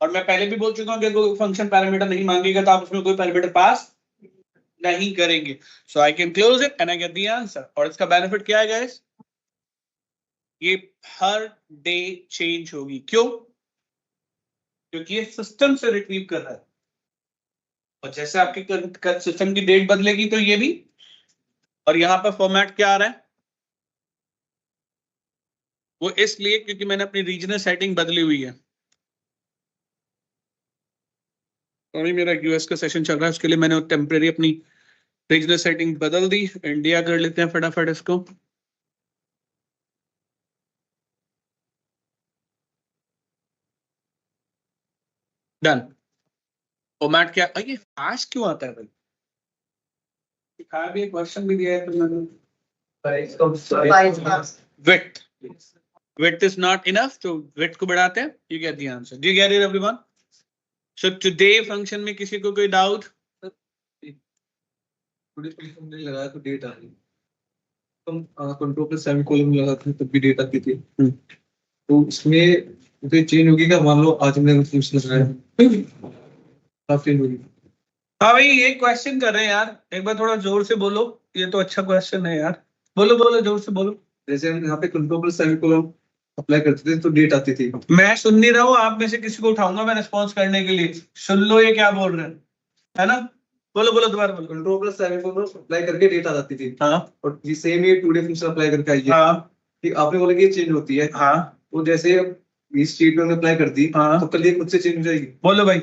और मैं पहले भी बोल चुका हूं कि कोई फंक्शन पैरामीटर नहीं मांगेगा तो आप उसमें कोई पैरामीटर पास नहीं करेंगे। So I can close it and I get the answer. और इसका बेनिफिट क्या है गाइस? ये हर डे चेंज होगी। क्यों? क्योंकि ये सिस्टम से रिट्रीव कर रहा है, और जैसे आपकी सिस्टम की डेट बदलेगी तो ये भी और यहाँ पर फॉर्मेट क्या आ रहा है? वो इसलिए क्योंकि मैंने अपनी रीजनल सेटिंग बदली हुई है। अभी मेरा यूएस का सेशन चल रहा है, उसके लिए मैंने टेम्परेरी अपनी रीजनल सेटिंग बदल दी। इंडिया कर लेते हैं फटाफट इसको। डन। फॉर्मेट क्या? ये फास्ट क्यों आता है भाई? भी एक क्वेश्चन भी दिया है तो मैंने width. Width is not enough, तो width को बढ़ाते हैं। You get the answer. Do you get it, everyone? So today function में किसी को कोई डाउट? हमने लगाया तो डेट आ गई, तुम कंट्रोल प्लस सेमीकोलन लगाते हैं तब भी डेट आती थी। तो इसमें तो चेंज होगी क्या? मान लो आज हमने फंक्शन लगाया चेंज होगी। हाँ भाई, ये क्वेश्चन कर रहे हैं यार, एक बार थोड़ा जोर से बोलो। ये तो अच्छा क्वेश्चन है यार, बोलो बोलो जोर से बोलो। जैसे हम यहाँ पे कंट्रोल प्लस सेमीकोलन अप्लाई करते थे तो डेट आती थी। मैं सुन नहीं रहा हूँ, आप में से किसी को उठाऊंगा मैं रिस्पॉन्स करने के लिए। सुन लो ये क्या बोल रहे हैं, है ना? बोलो बोलो दोबारा बोलो। कंट्रोल प्लस सेमीकोलन अप्लाई करके डेट आ जाती थी। हाँ और ये सेम ये टुडे फंक्शन अप्लाई करके आई है। हाँ कि आपने बोला कि ये चेंज होती है। हाँ तो जैसे इस शीट में अप्लाई कर दी हाँ। तो कल ये खुद से चेंज हो जाएगी। बोलो भाई।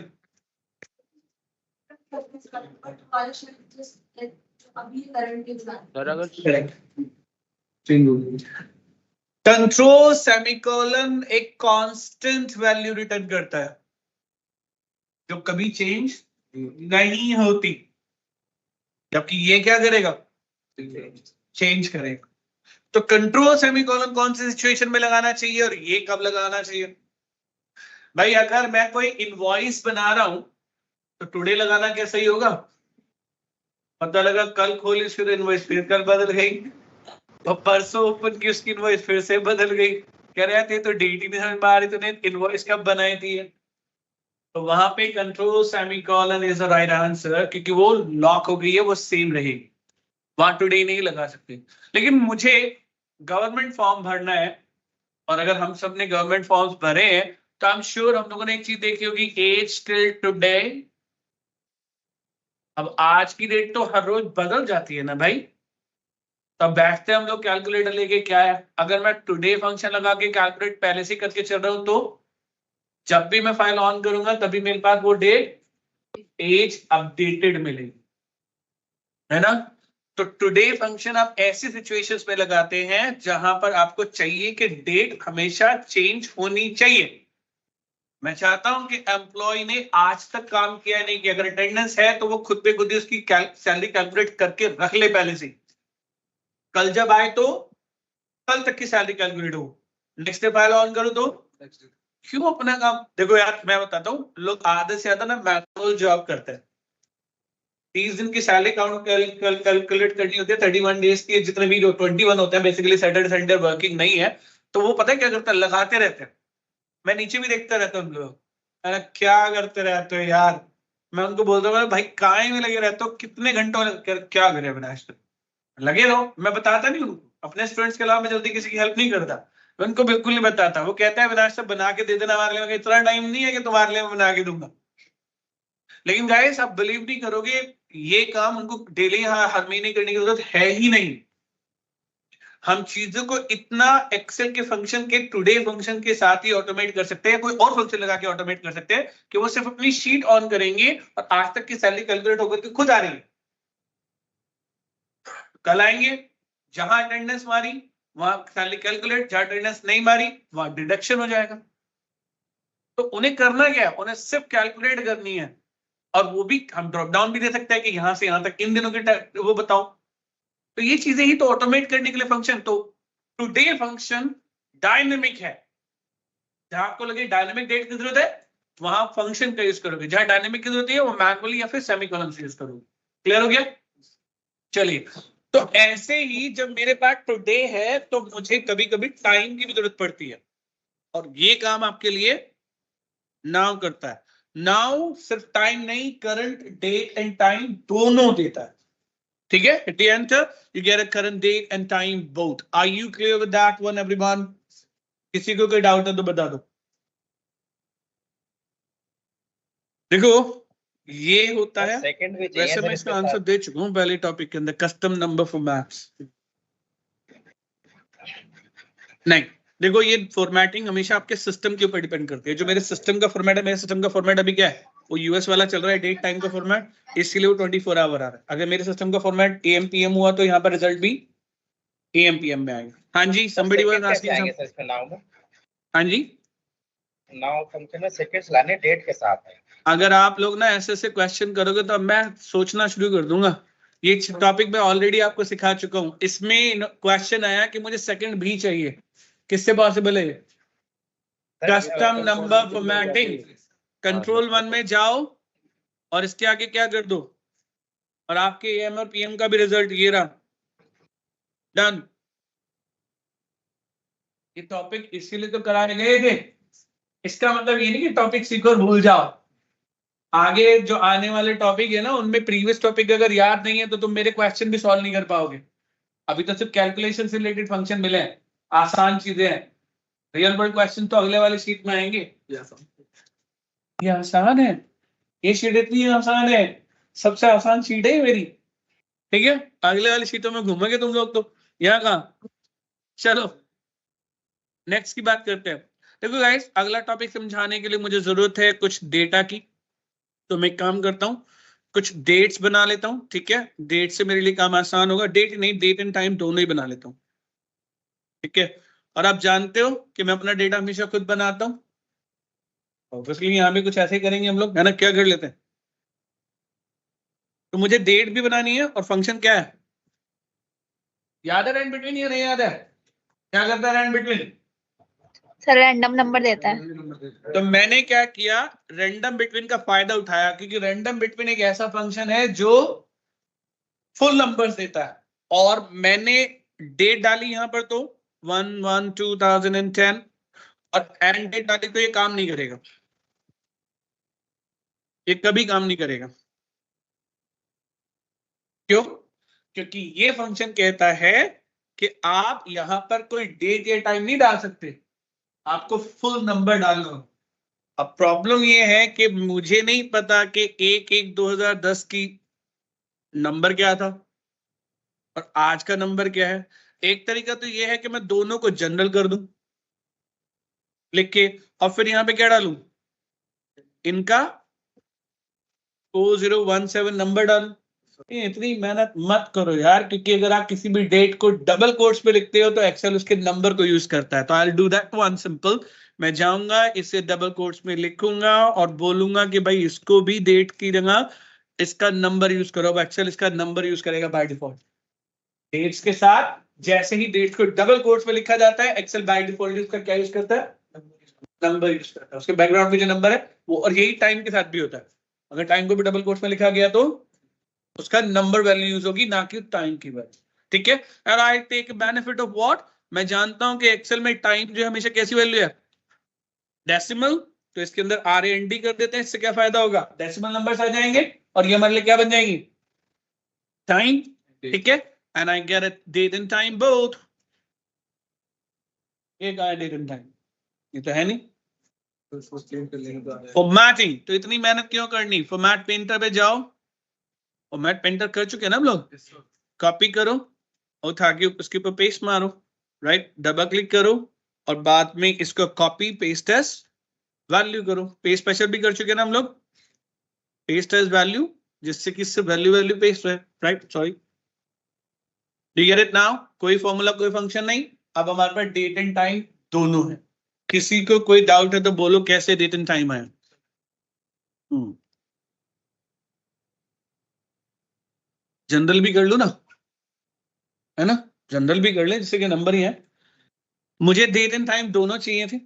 सर अगर चेंज होगी। कंट्रोल सेमीकोलन एक कांस्टेंट वैल्यू रिटर्न करता है जो कभी चेंज नहीं होती, जबकि ये क्या करेगा? चेंज करेगा। तो कंट्रोल सेमीकोलन कौन सी सिचुएशन में लगाना चाहिए और ये कब लगाना चाहिए? भाई अगर मैं कोई इनवॉइस बना रहा हूं तो टुडे लगाना क्या सही होगा? पता लगा कल खोली फिर इनवॉइस फिर कल बदल गई, और परसों ओपन की उसकी इनवॉइस फिर से बदल गई। कह रहे थे तो डेट ही नहीं समझ में आ रही, तूने इनवॉइस कब बनाई थी? तो वहां पे control semicolon is the right answer, क्योंकि वो लॉक हो गई है, वो सेम रहेगी। वहां टुडे नहीं लगा सकते। लेकिन मुझे गवर्नमेंट फॉर्म भरना है, और अगर हम सब ने गवर्नमेंट फॉर्म्स भरे हैं तो आई एम श्योर हम लोगों ने एक चीज देखी होगी, एज टिल टुडे। अब आज की डेट तो हर रोज बदल जाती है ना भाई, तब बैठते हैं हम लोग कैलकुलेटर लेके। क्या है, अगर मैं टुडे फंक्शन लगा के कैलकुलेट पहले से करके चल रहा हूं तो जब भी मैं फाइल ऑन करूंगा तभी मेरे पास वो डेट एज अपडेटेड मिलेगी, है ना? तो टुडे फंक्शन आप ऐसी सिचुएशंस में लगाते हैं जहां पर आपको चाहिए कि डेट हमेशा चेंज होनी चाहिए। मैं चाहता हूं कि एम्प्लॉय ने आज तक काम किया नहीं किया, अगर अटेंडेंस है तो वो खुद पे खुद ही उसकी सैलरी कैलकुलेट करके रख ले पहले से। कल जब आए तो कल तक की सैलरी कैलकुलेट हो, नेक्स्ट डे फाइल ऑन करो तो क्यों अपना काम। देखो यार मैं बताता हूँ, लोग आधे से ज्यादा ना मैनुअल जॉब करते हैं। 30 दिन की सैलरी काउंट कैलकुलेट करनी होती है, 31 डेज की जितने भी 21 होते हैं, बेसिकली सैटरडे संडे वर्किंग नहीं है, तो वो पता है क्या करते हैं, लगाते रहते हैं। मैं नीचे भी देखता रहता हूँ लोग, अरे क्या करते रहते हो यार। मैं उनको बोलता हूँ भाई काय में लगे रहते हो, कितने घंटों क्या करे अविनाश, लगे रहो। मैं बताता नहीं उनको, अपने स्टूडेंट्स के अलावा मैं जल्दी किसी की हेल्प नहीं करता, मैं उनको बिल्कुल नहीं बताता। वो कहता है अविनाश से बना के दे देना हमारे लिए, इतना टाइम नहीं है कि तुम्हारे लिए बना के दूंगा। लेकिन गाइस आप बिलीव नहीं करोगे, ये काम उनको डेली हर महीने करने की जरूरत है ही नहीं। हम चीजों को इतना एक्सेल के फंक्शन के टुडे फंक्शन के साथ ही ऑटोमेट कर सकते हैं, कोई और फंक्शन लगा के ऑटोमेट कर सकते हैं कि वो सिर्फ अपनी शीट ऑन करेंगे और आज तक की सैलरी कैलकुलेट होकर के खुद आ रही है। कल आएंगे, जहां अटेंडेंस मारी वहां सैलरी कैलकुलेट, जहां अटेंडेंस नहीं मारी वहां डिडक्शन हो जाएगा। तो उन्हें करना क्या है, उन्हें सिर्फ कैलकुलेट करनी है, और वो भी हम ड्रॉप डाउन भी दे सकते हैं कि यहां से यहां तक इन दिनों के वो बताओ। तो ये चीजें ही तो ऑटोमेट करने के लिए फंक्शन। तो टुडे फंक्शन डायनेमिक है, जहां आपको लगे डायनेमिक डेट की जरूरत है वहां फंक्शन का यूज करोगे, जहां डायनेमिक की जरूरत है वो मैनुअली या फिर सेमीकोलन से यूज करोगे। क्लियर हो गया? चलिए, तो ऐसे ही जब मेरे पास टुडे है तो मुझे कभी कभी टाइम की भी जरूरत पड़ती है, और ये काम आपके लिए नाउ करता है। नाउ सिर्फ टाइम नहीं, करंट डेट एंड टाइम दोनों देता है। ठीक है, at the enter you get a current date and time both. Are you clear with that one everyone? किसी को कोई डाउट है तो बता दो। देखो ये होता है। सेकंड भी चाहिए वैसे सर मैं इसके इसका आंसर साथ। दे चुका हूँ पहले टॉपिक के अंदर, कस्टम नंबर फॉर्मेट्स। नहीं, देखो ये फॉर्मेटिंग हमेशा आपके सिस्टम के ऊपर डिपेंड करती है। जो मेरे सिस्टम का फॉर्मेट है, मेरे सिस्टम का फॉर्मेट अभी क्या है, वो यूएस वाला चल रहा है, डेट टाइम का फॉर्मेट, इसलिए वो 24 आवर आ रहा है। अगर मेरे सिस्टम का फॉर्मेट एएम पीएम हुआ तो यहाँ पर रिजल्ट भी एएम पीएम में आएगा। हाँ जी, somebody was सेकंड कैसे asking आएंगे some- सर इसमें नाउ में? हाँ जी, नाउ फंक्शन में सेकंड्स लाने डेट के साथ है। अगर आप लोग ना ऐसे ऐसे क्वेश्चन करोगे तो अब मैं सोचना शुरू कर दूंगा। ये टॉपिक मैं ऑलरेडी आपको सिखा चुका हूँ। इसमें क्वेश्चन आया कि मुझे सेकंड भी चाहिए, किससे पॉसिबल है? कस्टम नंबर फॉर्मेटिंग, कंट्रोल 1 में जाओ और इसके आगे क्या कर दो, और आपके एएम और पीएम का भी रिजल्ट ये रहा, डन। ये टॉपिक इसीलिए तो कराए गए थे। इसका मतलब ये नहीं कि टॉपिक सीखो और भूल जाओ। आगे जो आने वाले टॉपिक है ना, उनमें प्रीवियस टॉपिक अगर याद नहीं है तो तुम मेरे क्वेश्चन भी सॉल्व नहीं कर पाओगे। अभी तो सिर्फ कैलकुलेशन से रिलेटेड फंक्शन मिले हैं, आसान चीजें हैं। रियल वर्ल्ड क्वेश्चन तो अगले वाली शीट में आएंगे। ये आसान है, ये शीट इतनी आसान है, सबसे आसान शीट है ये मेरी। ठीक है, अगले वाली शीटों में घूमेंगे तुम लोग तो, यहाँ कहाँ। चलो नेक्स्ट की बात करते हैं। देखो गाइस, अगला टॉपिक समझाने के लिए मुझे जरूरत है कुछ डेटा की, तो मैं काम करता हूँ, कुछ डेट्स बना लेता हूँ। ठीक है, डेट से मेरे लिए काम आसान होगा। डेट नहीं, डेट एंड टाइम दोनों ही बना लेता हूँ। ठीक है, और आप जानते हो कि मैं अपना डेटा हमेशा खुद बनाता हूँ। ऑब्वियसली यहाँ भी कुछ ऐसे ही करेंगे हम लोग, है ना। क्या कर लेते हैं, तो मुझे डेट भी बनानी है और फंक्शन क्या है, याद है रैंड बिटवीन या नहीं याद है? क्या करता है rand between? Sir random number देता है। तो मैंने क्या किया, रैंडम बिटवीन का फायदा उठाया, क्योंकि रैंडम बिटवीन एक ऐसा फंक्शन है जो फुल नंबर्स देता है। और मैंने डेट डाली यहाँ पर, तो 1/1/2010 और एंड डेट डाली, तो ये काम नहीं करेगा, ये कभी काम नहीं करेगा। क्यों? क्योंकि ये फंक्शन कहता है कि आप यहां पर कोई डेट या टाइम नहीं डाल सकते, आपको फुल नंबर डालना हो। अब प्रॉब्लम ये है कि मुझे नहीं पता कि 1/1/2010 की नंबर क्या था और आज का नंबर क्या है। एक तरीका तो ये है कि मैं दोनों को जनरल कर दूं लिख के, और फिर यहां पे क्या डालूं, इनका 4017 नंबर डालूं। इतनी मेहनत मत करो यार, क्योंकि अगर आप किसी भी डेट को डबल कोट्स में लिखते हो तो एक्सेल उसके नंबर को यूज करता है। तो I will do that one simple, मैं जाऊंगा इसे डबल कोट्स में लिखूंगा और बोलूंगा कि भाई इसको भी डेट की जगह इसका नंबर यूज करो। अब एक्सेल इसका नंबर यूज करेगा बाय डिफॉल्ट। डेट्स के साथ जैसे ही डेट को डबल कोट्स में लिखा जाता है, एक्सेल बाय डिफॉल्ट उसका क्या यूज करता है, नंबर यूज करता है। उसके बैकग्राउंड में जो नंबर है वो, और यही टाइम के साथ भी होता है। अगर टाइम को भी डबल कोट्स में लिखा गया तो उसका नंबर वैल्यू यूज होगी, ना कि टाइम की वैल्यू। ठीक है, and I take benefit of what, मैं जानता हूं कि एक्सेल में टाइम जो है हमेशा कैसी वैल्यू है, डेसिमल। तो इसके अंदर RAND कर देते हैं, इससे क्या फायदा होगा, डेसिमल नंबर्स आ जाएंगे और ये हमारे लिए क्या बन जाएंगी, टाइम। ठीक है, and I get it date and time both. एक आया डेट एंड टाइम, ये तो है नहीं। फॉर्मेटिंग, तो इतनी मेहनत क्यों करनी, फॉर्मेट पेंटर पे जाओ, फॉर्मेट पेंटर कर चुके हैं ना हम लोग, कॉपी करो और उठा के उसके ऊपर पेस्ट मारो, राइट, डबल क्लिक करो और बाद में इसको कॉपी पेस्ट एज वैल्यू करो। पेस्ट स्पेशल भी कर चुके हैं ना हम लोग, पेस्ट एज वैल्यू, जिससे कि सिर्फ वैल्यू पेस्ट है, right. Sorry, do you get it now? कोई फॉर्मूला कोई फंक्शन नहीं, अब हमारे पास डेट एंड टाइम दोनों है। किसी को कोई डाउट है तो बोलो कैसे डेट एंड टाइम आया। जनरल भी कर लो ना, है ना, जनरल भी कर ले जिससे कि नंबर ही है। मुझे डेट एंड टाइम दोनों चाहिए थे।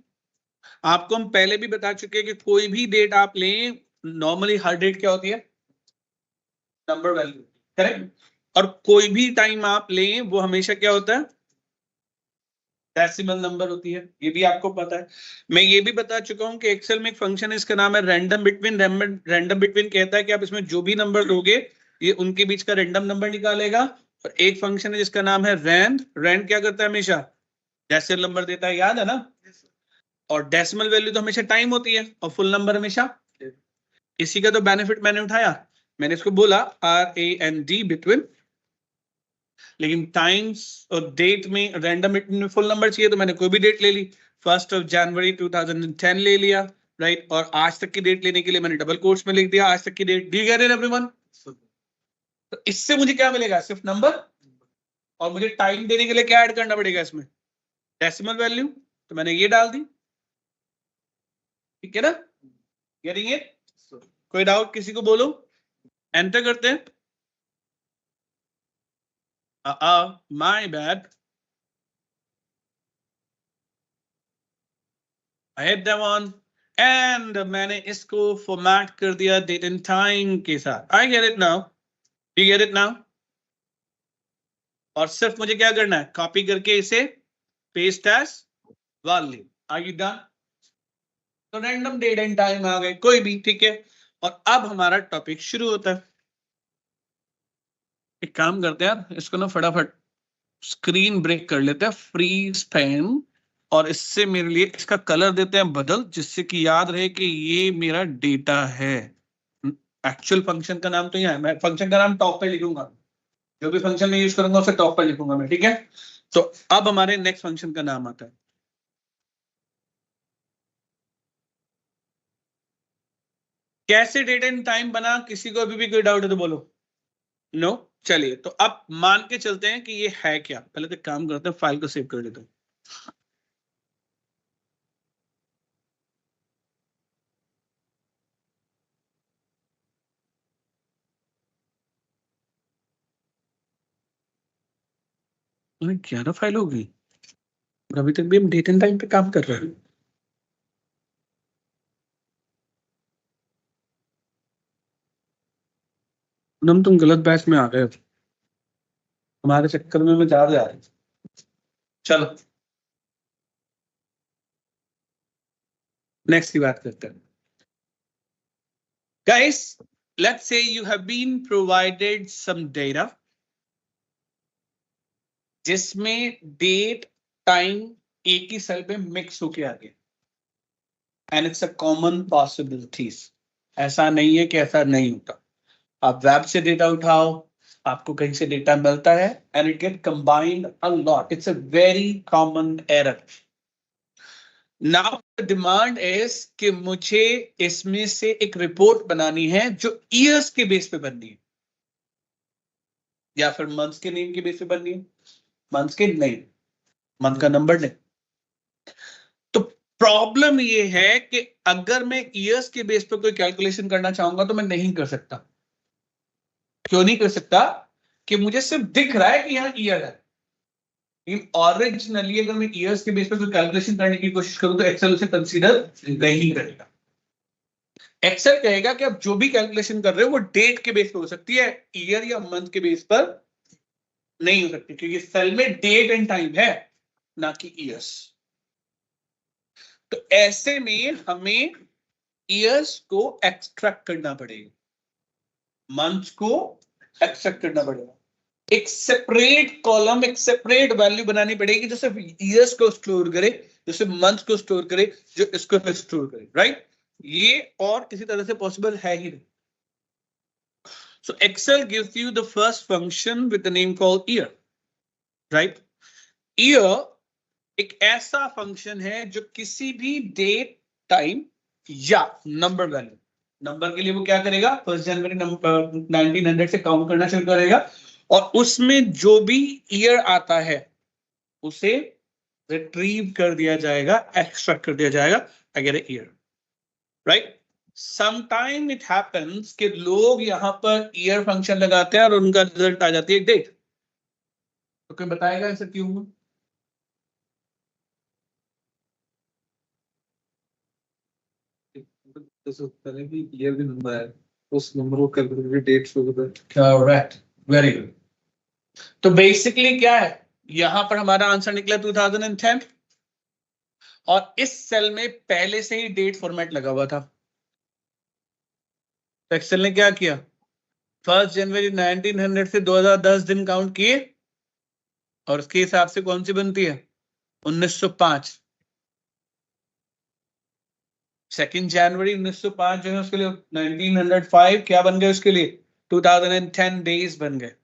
आपको हम पहले भी बता चुके हैं कि कोई भी डेट आप लें, नॉर्मली हर डेट क्या होती है, नंबर वैल्यू, करेक्ट। और कोई भी टाइम आप लें वो हमेशा क्या होता है, डेसिमल नंबर होती है, ये भी आपको पता है। मैं ये भी बता चुका हूं कि एक्सेल में एक फंक्शन है, इसका नाम है रैंडम बिटवीन। रैंडम बिटवीन कहता है कि आप इसमें जो भी नंबर दोगे ये उनके बीच का रैंडम नंबर निकालेगा। और एक फंक्शन है जिसका नाम है रैंड। रैंड क्या करता है, हमेशा डेसिमल नंबर देता है, याद है ना। और डेसिमल वैल्यू तो हमेशा टाइम होती है और फुल नंबर हमेशा। इसी का तो बेनिफिट मैंने उठाया, मैंने इसको बोला RAND बिटवीन, लेकिन टाइम्स और डेट में रैंडम में फुल नंबर चाहिए तो मैंने कोई भी डेट ले ली, 1 जनवरी 2010 ले लिया, राइट। और आज तक की डेट लेने के लिए मैंने डबल कोट्स में लिख दिया आज तक की date. Do get it everyone? तो इससे मुझे क्या मिलेगा? सिर्फ नंबर, और मुझे टाइम देने के लिए क्या ऐड करना पड़ेगा इसमें? डेसिमल वैल्यू, तो मैंने ये डाल दी, ठीक है ना? Getting it? कोई डाउट किसी को? बोलो, एंटर करते हैं। My bad, I hit that one, and मैंने इसको फॉर्मेट कर दिया डेट एंड टाइम के साथ। I get it now, you get it now? और सिर्फ मुझे क्या करना है? कॉपी करके इसे paste as value. Are you done? तो रैंडम डेट एंड टाइम आ गए, कोई भी, ठीक है। और अब हमारा टॉपिक शुरू होता है। एक काम करते हैं यार, इसको ना फटाफट स्क्रीन ब्रेक कर लेते हैं, फ्रीज टाइम, और इससे मेरे लिए इसका कलर देते हैं बदल, जिससे कि याद रहे कि ये मेरा डेटा है। एक्चुअल फंक्शन का नाम तो यहाँ है, मैं फंक्शन का नाम टॉप पे लिखूंगा, जो भी फंक्शन में यूज करूंगा उसे टॉप पे लिखूंगा मैं, ठीक है। तो अब हमारे नेक्स्ट फंक्शन का नाम आता है, कैसे डेट एंड टाइम बना? किसी को अभी भी कोई डाउट है तो बोलो। नो? चलिए, तो अब मान के चलते हैं कि ये है क्या। पहले तो काम करते हैं, फाइल को सेव कर लेते हैं। अरे 11 फाइल होगी, और अभी तक भी हम डेट एंड टाइम पे काम कर रहे हैं। तुम गलत बैच में आ गए हो, हमारे चक्कर में मैं जा रहा है। चलो नेक्स्ट की बात करते हैं। Guys, let's say you have been provided some data जिसमें डेट टाइम एक ही सेल पे मिक्स होके आ गया, and it's a common possibilities. ऐसा नहीं है कि ऐसा नहीं होता। आप वेब से डेटा उठाओ, आपको कहीं से डेटा मिलता है, and it get combined a lot, it's a very common error. Now the demand is कि मुझे इसमें से एक रिपोर्ट बनानी है जो ईयर्स के बेस पे बननी है, या फिर मंथ्स के नेम के बेस पे बननी है। मंथ्स के नहीं, मंथ का नंबर नहीं। तो प्रॉब्लम ये है कि अगर मैं ईयर्स के बेस पे कोई कैलकुलेशन करना चाहूंगा तो मैं नहीं कर सकता। क्यों नहीं कर सकता? कि मुझे सिर्फ दिख रहा है कि यहाँ ईयर है, लेकिन ओरिजिनली अगर मैं ईयर्स के बेस पे कोई कैलकुलेशन करने की कोशिश करूं तो एक्सेल उसे कंसीडर नहीं करेगा। एक्सेल कहेगा कि आप जो भी कैलकुलेशन कर रहे हो वो डेट के बेस पे हो सकती है, ईयर या मंथ के बेस पर नहीं हो सकती, क्योंकि सेल में डेट एंड टाइम है, ना कि ईयर्स। तो ऐसे में हमें ईयर्स को एक्सट्रैक्ट करना पड़ेगा, मंथ्स को एक्सट्रैक्ट करना पड़ेगा, एक सेपरेट कॉलम, एक सेपरेट वैल्यू बनानी पड़ेगी जो सिर्फ ईयर्स को स्टोर करे, जो सिर्फ मंथ्स को स्टोर करे, जो इसको स्टोर करे, राइट। ये और किसी तरह से पॉसिबल है ही नहीं। So Excel gives you the first function with the name called year, right? Year एक ऐसा फंक्शन है जो किसी भी डेट, टाइम या नंबर वैल्यू, नंबर के लिए वो क्या करेगा? 1 जनवरी 1900 से काउंट करना शुरू करेगा, और उसमें जो भी ईयर आता है उसे रिट्रीव कर दिया जाएगा, एक्सट्रैक्ट कर दिया जाएगा, आई get a year, right. Sometime it happens कि लोग यहां पर ईयर फंक्शन लगाते हैं और उनका रिजल्ट आ जाती है डेट। तो कोई बताएगा ऐसा क्यों हुआ? जैसे पहले भी ईयर भी नंबर है, उस नंबर को कैलकुलेट डेट शो करता है। Correct, very good. तो बेसिकली क्या है, यहां पर हमारा आंसर निकला 2010, और इस सेल में पहले से ही डेट फॉर्मेट लगा हुआ था। तो एक्सेल ने क्या किया? 1 जनवरी 1900 से 2010 दिन काउंट किए, और उसके हिसाब से कौन सी बनती है? 1905। 2 जनवरी 1905 जो है उसके लिए 1905 क्या बन गए उसके लिए 2010 डेज बन गए।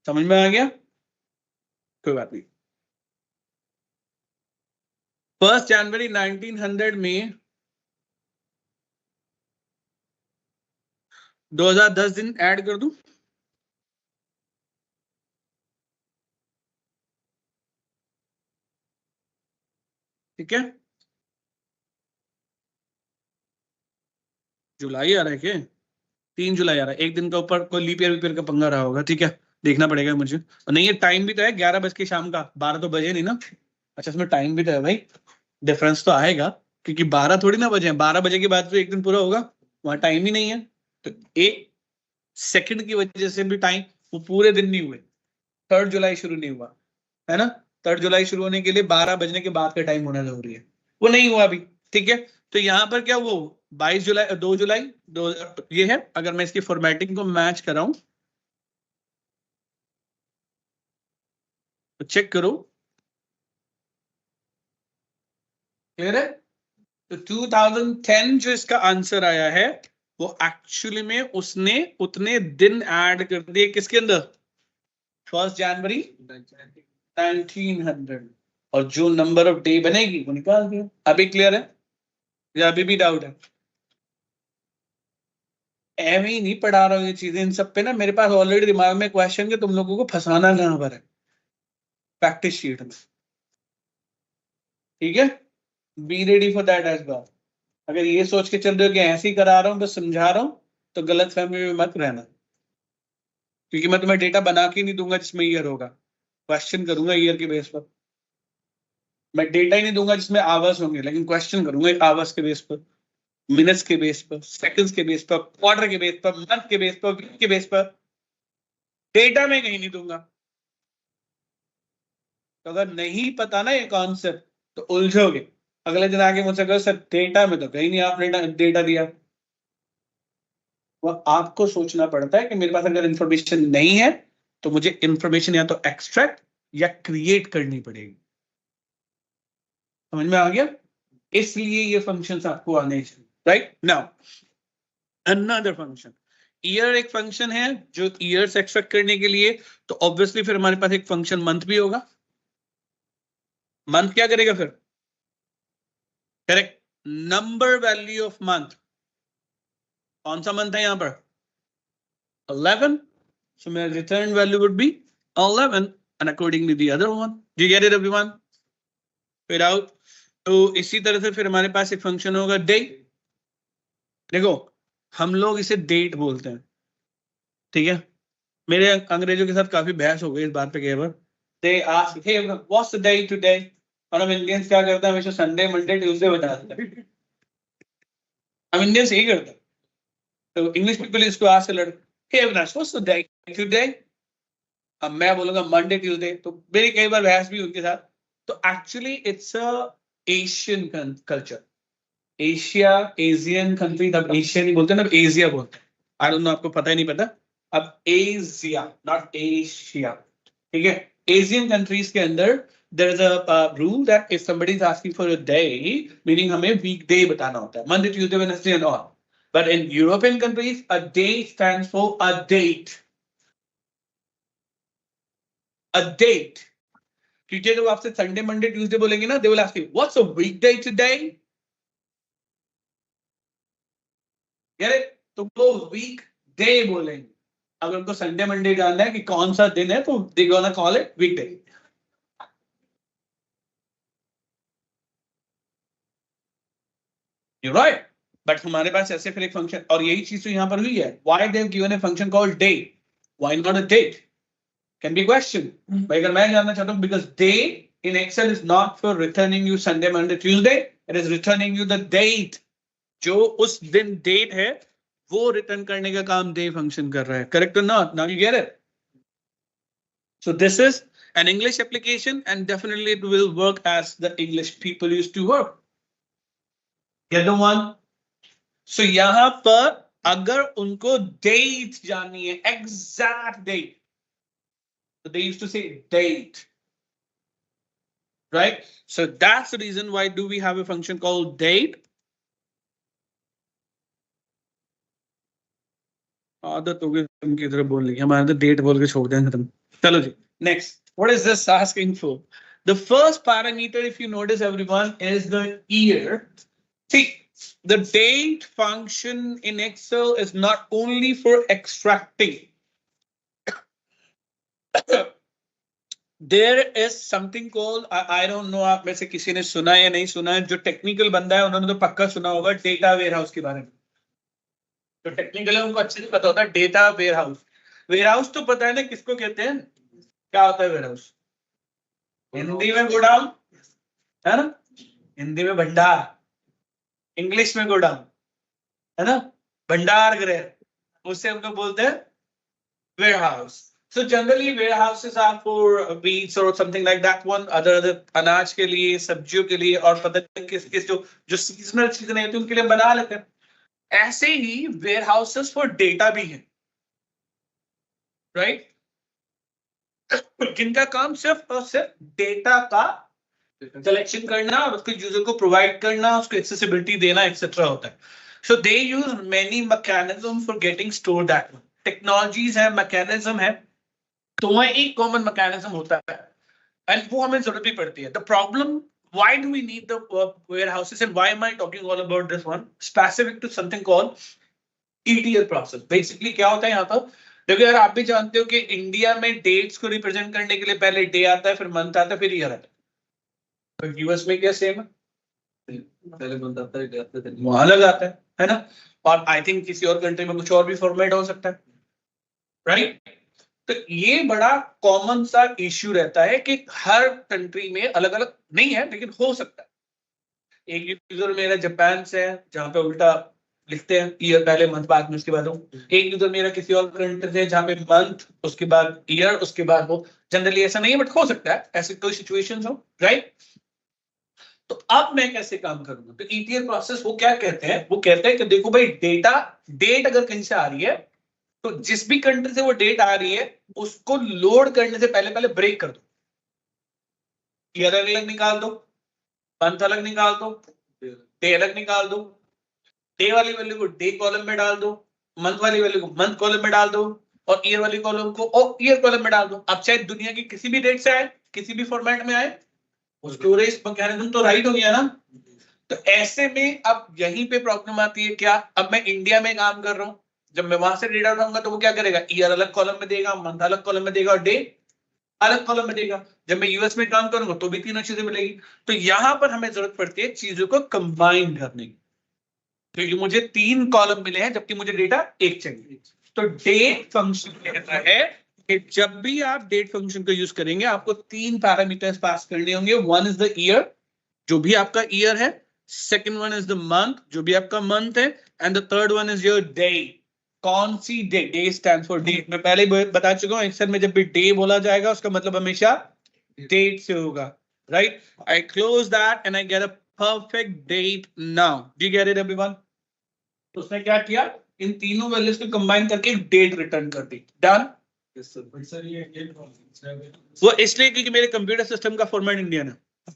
समझ में आ गया? कोई बात नहीं। 1 जनवरी 1900 में 2010 दिन ऐड कर दूं? ठीक है, जुलाई आ रहा है क्या? 3 जुलाई आ रहा है, एक दिन का ऊपर कोई लीप ईयर का पंगा रहा होगा। ठीक है, देखना पड़ेगा मुझे। और नहीं, ये टाइम भी तो है 11 बजे की शाम का, 12 तो बजे नहीं ना। अच्छा, इसमें टाइम भी तो है भाई, डिफरेंस तो आएगा क्योंकि 12 थोड़ी ना बजे हैं। 12 बजे के बाद तो एक दिन पूरा होगा, वहां टाइम ही नहीं है। तो एक सेकंड की वजह से भी टाइम, वो पूरे दिन नहीं हुए। 3 जुलाई शुरू नहीं हुआ है ना, 3 जुलाई शुरू होने के लिए 12 बजने के बाद का टाइम होना जरूरी है, वो नहीं हुआ अभी। ठीक है, तो यहाँ पर क्या वो 22 जुलाई 2 जुलाई ये है। अगर मैं इसकी फॉर्मेटिंग को मैच कराऊं तो चेक करो, क्लियर है? तो 2010 जो इसका आंसर आया है वो एक्चुअली में उसने उतने दिन ऐड कर दिए किसके अंदर, 1 जनवरी 1900, और जो नंबर ऑफ डे बनेगी वो निकाल दिया। अभी क्लियर है या अभी भी डाउट है? एवं ही नहीं पढ़ा रहा हूँ ये चीजें, इन सब पे ना मेरे पास ऑलरेडी दिमाग में क्वेश्चन के तुम लोगों को फंसाना कहां पर है, प्रैक्टिस शीट में। ठीक है, be ready for that as well. अगर ये सोच के चल रहे हो कि ऐसे ही करा रहा हूँ बस समझा रहा हूँ, तो गलत फहमी में मत रहना, क्योंकि मैं तुम्हें डेटा बना के नहीं दूंगा जिसमें ईयर होगा, क्वेश्चन करूंगा ईयर के बेस पर। मैं डेटा ही नहीं दूंगा जिसमें आवर्स होंगे, लेकिन क्वेश्चन करूंगा आवर्स के बेस पर, मिनट्स के बेस पर, सेकंड्स के बेस पर, क्वार्टर के बेस पर, मंथ के बेस पर, वीक के बेस पर। डेटा में कहीं नहीं दूंगा। तो अगर नहीं पता ना ये कॉन्सेप्ट तो उलझोगे। अगले दिन आके मुझसे कहो सर डेटा में तो कहीं नहीं आपने डेटा दिया। वो आपको सोचना पड़ता है कि मेरे पास अगर इंफॉर्मेशन नहीं है तो मुझे इंफॉर्मेशन या तो एक्सट्रैक्ट या क्रिएट करनी पड़ेगी। समझ में आ गया? इसलिए ये फंक्शंस आपको आने चाहिए। Right now another function, year एक फंक्शन है जो ईयर्स एक्सट्रैक्ट करने के लिए, तो ऑब्वियसली फिर हमारे पास एक फंक्शन मंथ भी होगा। मंथ क्या करेगा फिर? Correct, number value of month. कौन सा मंथ है यहां पर? 11. So my return value would be 11 and accordingly the other one. Do you get it everyone? फिर आउट। तो इसी तरह से फिर हमारे पास एक फंक्शन होगा डे। देखो हम लोग इसे डेट बोलते हैं, ठीक है? मेरे अंग्रेजों के साथ काफी बहस हो गई इस बात पे कई बार। They ask hey what's the day today, और हम इंडियंस क्या करते हैं हमेशा संडे मंडे ट्यूसडे बता देते हैं। हम इंडियंस यही करते हैं। तो इंग्लिश पीपल इसको ask hey Avinash what's the day today, अब मैं बोलूंगा मंडे ट्यूसडे, तो मेरी कई बार बहस भी उनके साथ। तो actually it's a Asian culture, Asia Asian country, तब एशिया नहीं बोलते ना, एशिया बोलते हैं। आई डोंट नो, आपको पता ही नहीं पता। अब एशिया नॉट एशिया, ठीक है? एशियन कंट्रीज के अंदर there is a rule that if somebody is asking for a day, meaning हमें weekday बताना होता है, Monday, Tuesday, Wednesday and all. But in European countries, a day stands for a date. A date. क्योंकि जब आपसे Sunday Monday Tuesday बोलेंगे ना, they will ask you what's a weekday today? Get it? तो वो वीक डे बोलेंगे। अगर उनको संडे मंडे जानना है कि कौन सा दिन है तो they gonna call it weekday. You're right. But हमारे पास ऐसे फिर एक फंक्शन, और यही चीज तो यहाँ पर हुई है। Why they've given a function called day? Why not a date? Can be question. भाई अगर मैं जानना चाहता हूँ, because day in Excel is not for returning you Sunday, Monday, Tuesday. It is returning you the date. जो उस दिन date है वो रिटर्न करने का काम डे फंक्शन कर रहा है। करेक्ट और not? Now you get it? So this is an English application and definitely it will work as the English people used to work. Get the one? So यहाँ पर अगर उनको date जाननी है, exact date, so they used to say date, right? So that's the reason why do we have a function called date. आदत हो गई उनकी तरफ बोलने की, हमारे तो डेट बोल के छोड़ दें खत्म। चलो जी, next, what is this asking for? The first parameter if you notice everyone is the year. See, the date function in Excel is not only for extracting. There is something called, I don't know आप में से किसी ने सुना है या नहीं सुना है, जो टेक्निकल बंदा है उन्होंने तो पक्का सुना होगा डेटा वेयरहाउस के बारे में। तो टेक्निकल है उनको अच्छे से पता होता है डेटा वेयरहाउस। वेयरहाउस तो पता है ना किसको कहते हैं, क्या होता है वेयरहाउस? हिंदी में गोडाउन है ना, हिंदी में भंडार, इंग्लिश में गोडाउन है ना, भंडार गृह, उससे हम लोग बोलते हैं warehouse. So generally warehouses are for wheat or something like that one, other अनाज के लिए, सब्जियों के लिए, और पता नहीं किस किस जो सीजनल चीजें होती हैं उनके लिए बना लेते हैं। ऐसे ही warehouses for data भी हैं, right? जिनका काम सिर्फ और सिर्फ डेटा का कलेक्शन करना और उसको यूजर को प्रोवाइड करना, उसको एक्सेसिबिलिटी देना एक्सेट्रा होता है। So they use many mechanisms for getting stored that one. Technologies है, मैकेनिज्म है, तो वह एक कॉमन मैकेनिज्म होता है एंड वो हमें जरूरत भी पड़ती है। The problem, why do we need the warehouses and why am I talking all about this one specific to something called ETL process? Basically क्या होता है यहाँ पर, क्योंकि अगर आप भी जानते हो कि इंडिया में डेट्स को रिप्रेजेंट करने के लिए पहले डे आता है, फिर मंथ आता है, फिर ईयर आता है। तो यूएस में क्या सेम है, पहले मंथ आता है, डे आता है, वहां अलग आता है ना, और आई थिंक किसी और कंट्री में कुछ और भी फॉर्मेट हो सकता है, राइट? तो ये बड़ा कॉमन सा इश्यू रहता है कि हर कंट्री में अलग अलग नहीं है, लेकिन हो सकता है। एक यूजर मेरा जापान से है, जहां पे उल्टा लिखते हैं ईयर पहले मंथ बाद में उसके बाद हो। एक यूजर मेरा किसी और कंट्री से जहां पे मंथ उसके बाद ईयर उसके बाद हो। जनरली ऐसा नहीं है, बट हो सकता है ऐसे कोई सिचुएशंस हो, राइट? तो अब मैं कैसे काम करूंगा? तो ईटीएल प्रोसेस वो क्या कहते हैं, वो कहते हैं कि देखो भाई, डेट अगर कहीं से आ रही है तो जिस भी कंट्री से वो डेट आ रही है उसको लोड करने से पहले पहले ब्रेक कर दो। ईयर अलग निकाल दो, मंथ अलग निकाल दो, डे अलग निकाल दो, डे वाली वैल्यू को डे कॉलम में डाल दो, मंथ वाली वैल्यू को मंथ कॉलम में डाल दो, और ईयर वाली कॉलम को और ईयर कॉलम में डाल दो। अब चाहे दुनिया की किसी भी डेट से आए, किसी भी फॉर्मेट में आए, स्टोरेज मैकेनिज्म तो राइट हो गया ना। तो ऐसे में अब यहीं पे प्रॉब्लम आती है क्या, अब मैं इंडिया में काम कर रहा हूं, जब मैं वहां से डेटा उठाऊंगा तो वो क्या करेगा, ईयर अलग कॉलम में देगा, मंथ अलग कॉलम में देगा और डे अलग कॉलम में देगा। जब मैं यूएस में काम करूंगा तो भी तीनों चीजें मिलेगी। तो यहां पर हमें जरूरत पड़ती है चीजों को कंबाइन करने की, क्योंकि मुझे 3 कॉलम मिले हैं जबकि मुझे डेटा एक चाहिए। तो डेट फंक्शन कहता है कि जब भी आप डेट फंक्शन को यूज करेंगे आपको 3 पैरामीटर्स पास करने होंगे। वन इज द ईयर, जो भी आपका ईयर है, second one is the month, जो भी आपका मंथ है, and the third one is your day. कौन सी day? Day stands for date. मैं पहले बता चुका हूं, एक्सेल में जब भी डे बोला जाएगा उसका मतलब हमेशा डेट से होगा, right? I close that and I get a perfect date now. Do you get it everyone? तो उसने क्या किया, इन तीनों वैल्यूज को कंबाइन करके डेट रिटर्न कर दी। डन? वो इसलिए क्योंकि मेरे कंप्यूटर सिस्टम का फॉर्मेट इंडियन है।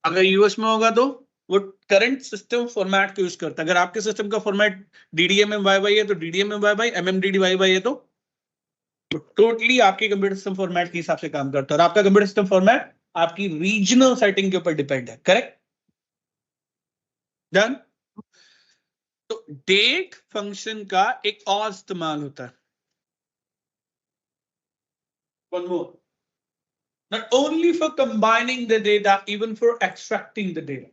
अगर यूएस में होगा तो वो करंट सिस्टम फॉर्मेट को यूज करता है। अगर आपके सिस्टम का फॉर्मेट DDMMYY है तो DDMMYY, MMDDYY है तो टोटली आपके कंप्यूटर सिस्टम फॉर्मेट के हिसाब से काम करता है। और आपका कंप्यूटर सिस्टम फॉर्मेट आपकी रीजनल सेटिंग के ऊपर डिपेंड है, करेक्ट? डन? तो डेट फंक्शन का एक और इस्तेमाल होता है, one more, not only for combining the data, even for extracting the data.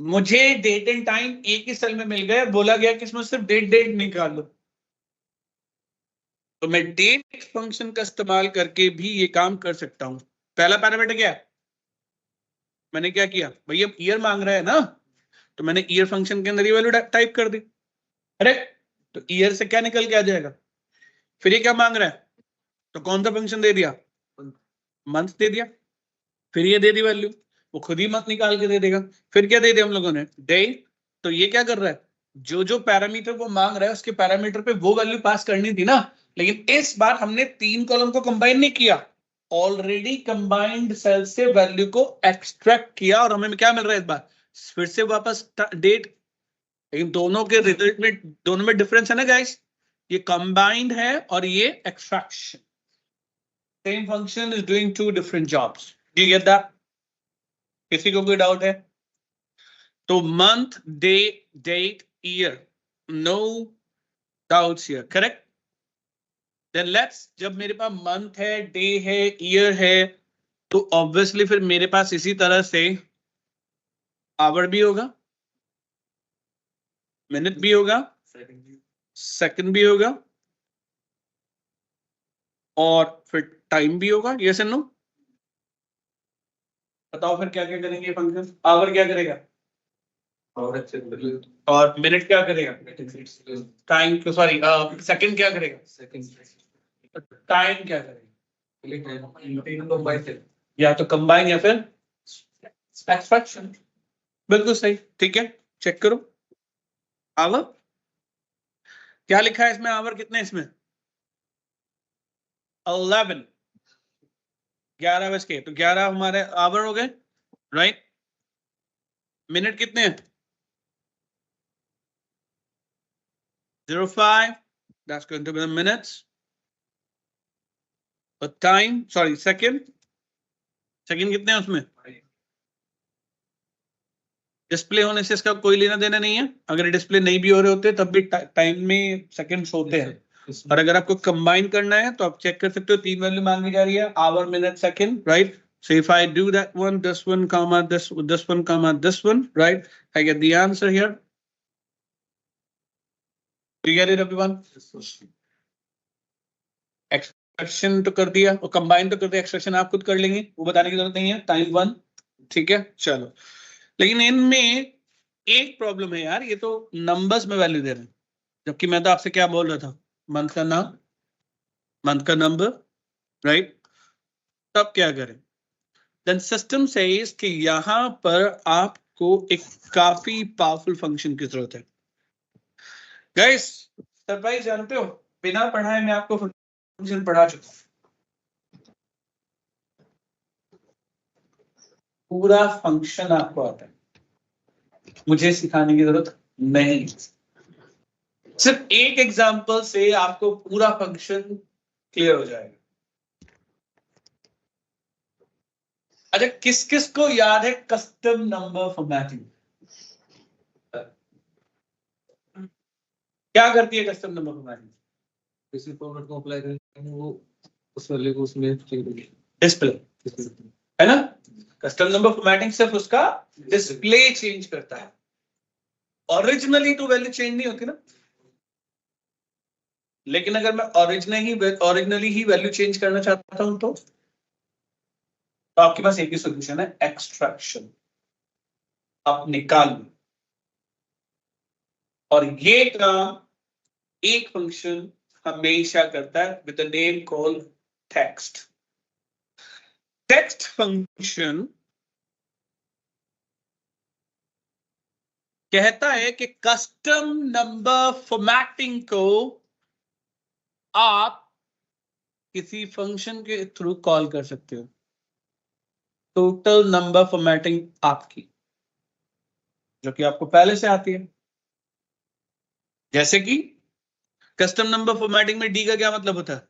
मुझे डेट एंड टाइम एक ही सेल में मिल गया, बोला गया कि इसमें सिर्फ डेट निकाल लो, तो मैं डेट फंक्शन का इस्तेमाल करके भी ये काम कर सकता हूं। पहला पैरामीटर क्या है, मैंने क्या किया, भैया ईयर मांग रहा है ना, तो मैंने ईयर फंक्शन के अंदर ये वैल्यू टाइप कर दी। अरे तो ईयर से क्या निकल के आ जाएगा, फिर ये क्या मांग रहा है, तो कौन सा फंक्शन दे दिया, मंथ दे दिया, फिर ये दे दी वैल्यू, वो खुद ही मंथ निकाल के दे देगा। फिर क्या दे दिया हम लोगों ने, डे। तो ये क्या कर रहा है, जो जो पैरामीटर वो मांग रहा है उसके पैरामीटर पे वो वैल्यू पास करनी थी ना, लेकिन इस बार हमने 3 कॉलम को कंबाइन नहीं किया, ऑलरेडी कंबाइंड सेल से वैल्यू को एक्सट्रैक्ट किया और हमें क्या मिल रहा है इस बार, फिर से वापस डेट। लेकिन दोनों के रिजल्ट में, दोनों में डिफरेंस है ना गाइस, ये कंबाइंड है और ये extraction. Same function is doing two different jobs. Do you get that? किसी को कोई डाउट है? तो month, day, date, year, no doubts here, correct? Then let's, जब मेरे पास मंथ है, डे है, ईयर है, तो ऑब्वियसली फिर मेरे पास इसी तरह से आवर भी होगा, मिनट भी होगा, सेकंड भी होगा, और फिर टाइम भी होगा. Yes and no? बताओ फिर क्या क्या करेंगे फंक्शन. आवर क्या करेगा और मिनट क्या करेगा, टाइम, सॉरी सेकंड क्या करेगा, टाइम क्या करेगा, या तो कंबाइन या फिर एक्सट्रैक्शन. बिल्कुल सही, ठीक है. चेक करो आवर क्या लिखा है इसमें. आवर कितने इसमें 11, 11 बज के, तो 11 हमारे आवर हो गए, राइट. मिनट कितने हैं 05, that's going to be the minutes. और टाइम, सॉरी सेकंड, सेकंड कितने हैं उसमें. डिस्प्ले होने से इसका कोई लेना देना नहीं है. अगर डिस्प्ले नहीं भी हो रहे होते तब भी टाइम में सेकंड्स होते हैं. और अगर आपको कंबाइन करना है तो आप चेक कर सकते हो, 3 वैल्यू मांगी जा रही है, hour, minute, second, right. So if I do that one, this one, comma, this one, comma, this one, right? I get the answer here. Do you get it, everyone? Extraction तो कर दिया और combine तो कर दिया. extraction आप खुद कर लेंगे, वो बताने की जरूरत नहीं है. टाइम 1, ठीक है. चलो, लेकिन इनमें एक प्रॉब्लम है यार, ये तो नंबर्स में वैल्यू दे रहे हैं, जबकि मैं तो आपसे क्या बोल रहा था, मंथ का नाम, मंथ का नंबर, राइट. तब क्या करें. देन सिस्टम सेज कि यहां पर आपको एक काफी पावरफुल फंक्शन की जरूरत है. गाइस, सरप्राइज जानते हो, बिना पढ़ाए मैं आपको फंक्शन पढ़ा चुका हूं. पूरा फंक्शन आपको आता है, मुझे सिखाने की जरूरत नहीं. सिर्फ एक एग्जांपल से आपको पूरा फंक्शन क्लियर हो जाएगा. अच्छा, किस किस को याद है कस्टम नंबर फॉर्मेटिंग? क्या करती है कस्टम नंबर फॉर्मेटिंग? किसी फॉर्मेट को अप्लाई करेंगे वो उस वैल्यू को उसमें डिस्प्ले, है ना. कस्टम नंबर फॉर्मेटिंग सिर्फ उसका डिस्प्ले चेंज करता है. ओरिजिनली तो वैल्यू चेंज नहीं होती ना. लेकिन अगर मैं ओरिजिनली ही वैल्यू चेंज करना चाहता हूं तो आपके पास एक ही सॉल्यूशन है, एक्सट्रैक्शन. आप निकाल लो, और ये काम एक फंक्शन हमेशा करता है with the name called text. Text function कहता है कि कस्टम नंबर फॉर्मेटिंग को आप किसी फंक्शन के थ्रू कॉल कर सकते हो. टोटल नंबर फॉर्मेटिंग आपकी, जो कि आपको पहले से आती है. जैसे कि कस्टम नंबर फॉर्मेटिंग में डी का क्या मतलब होता है,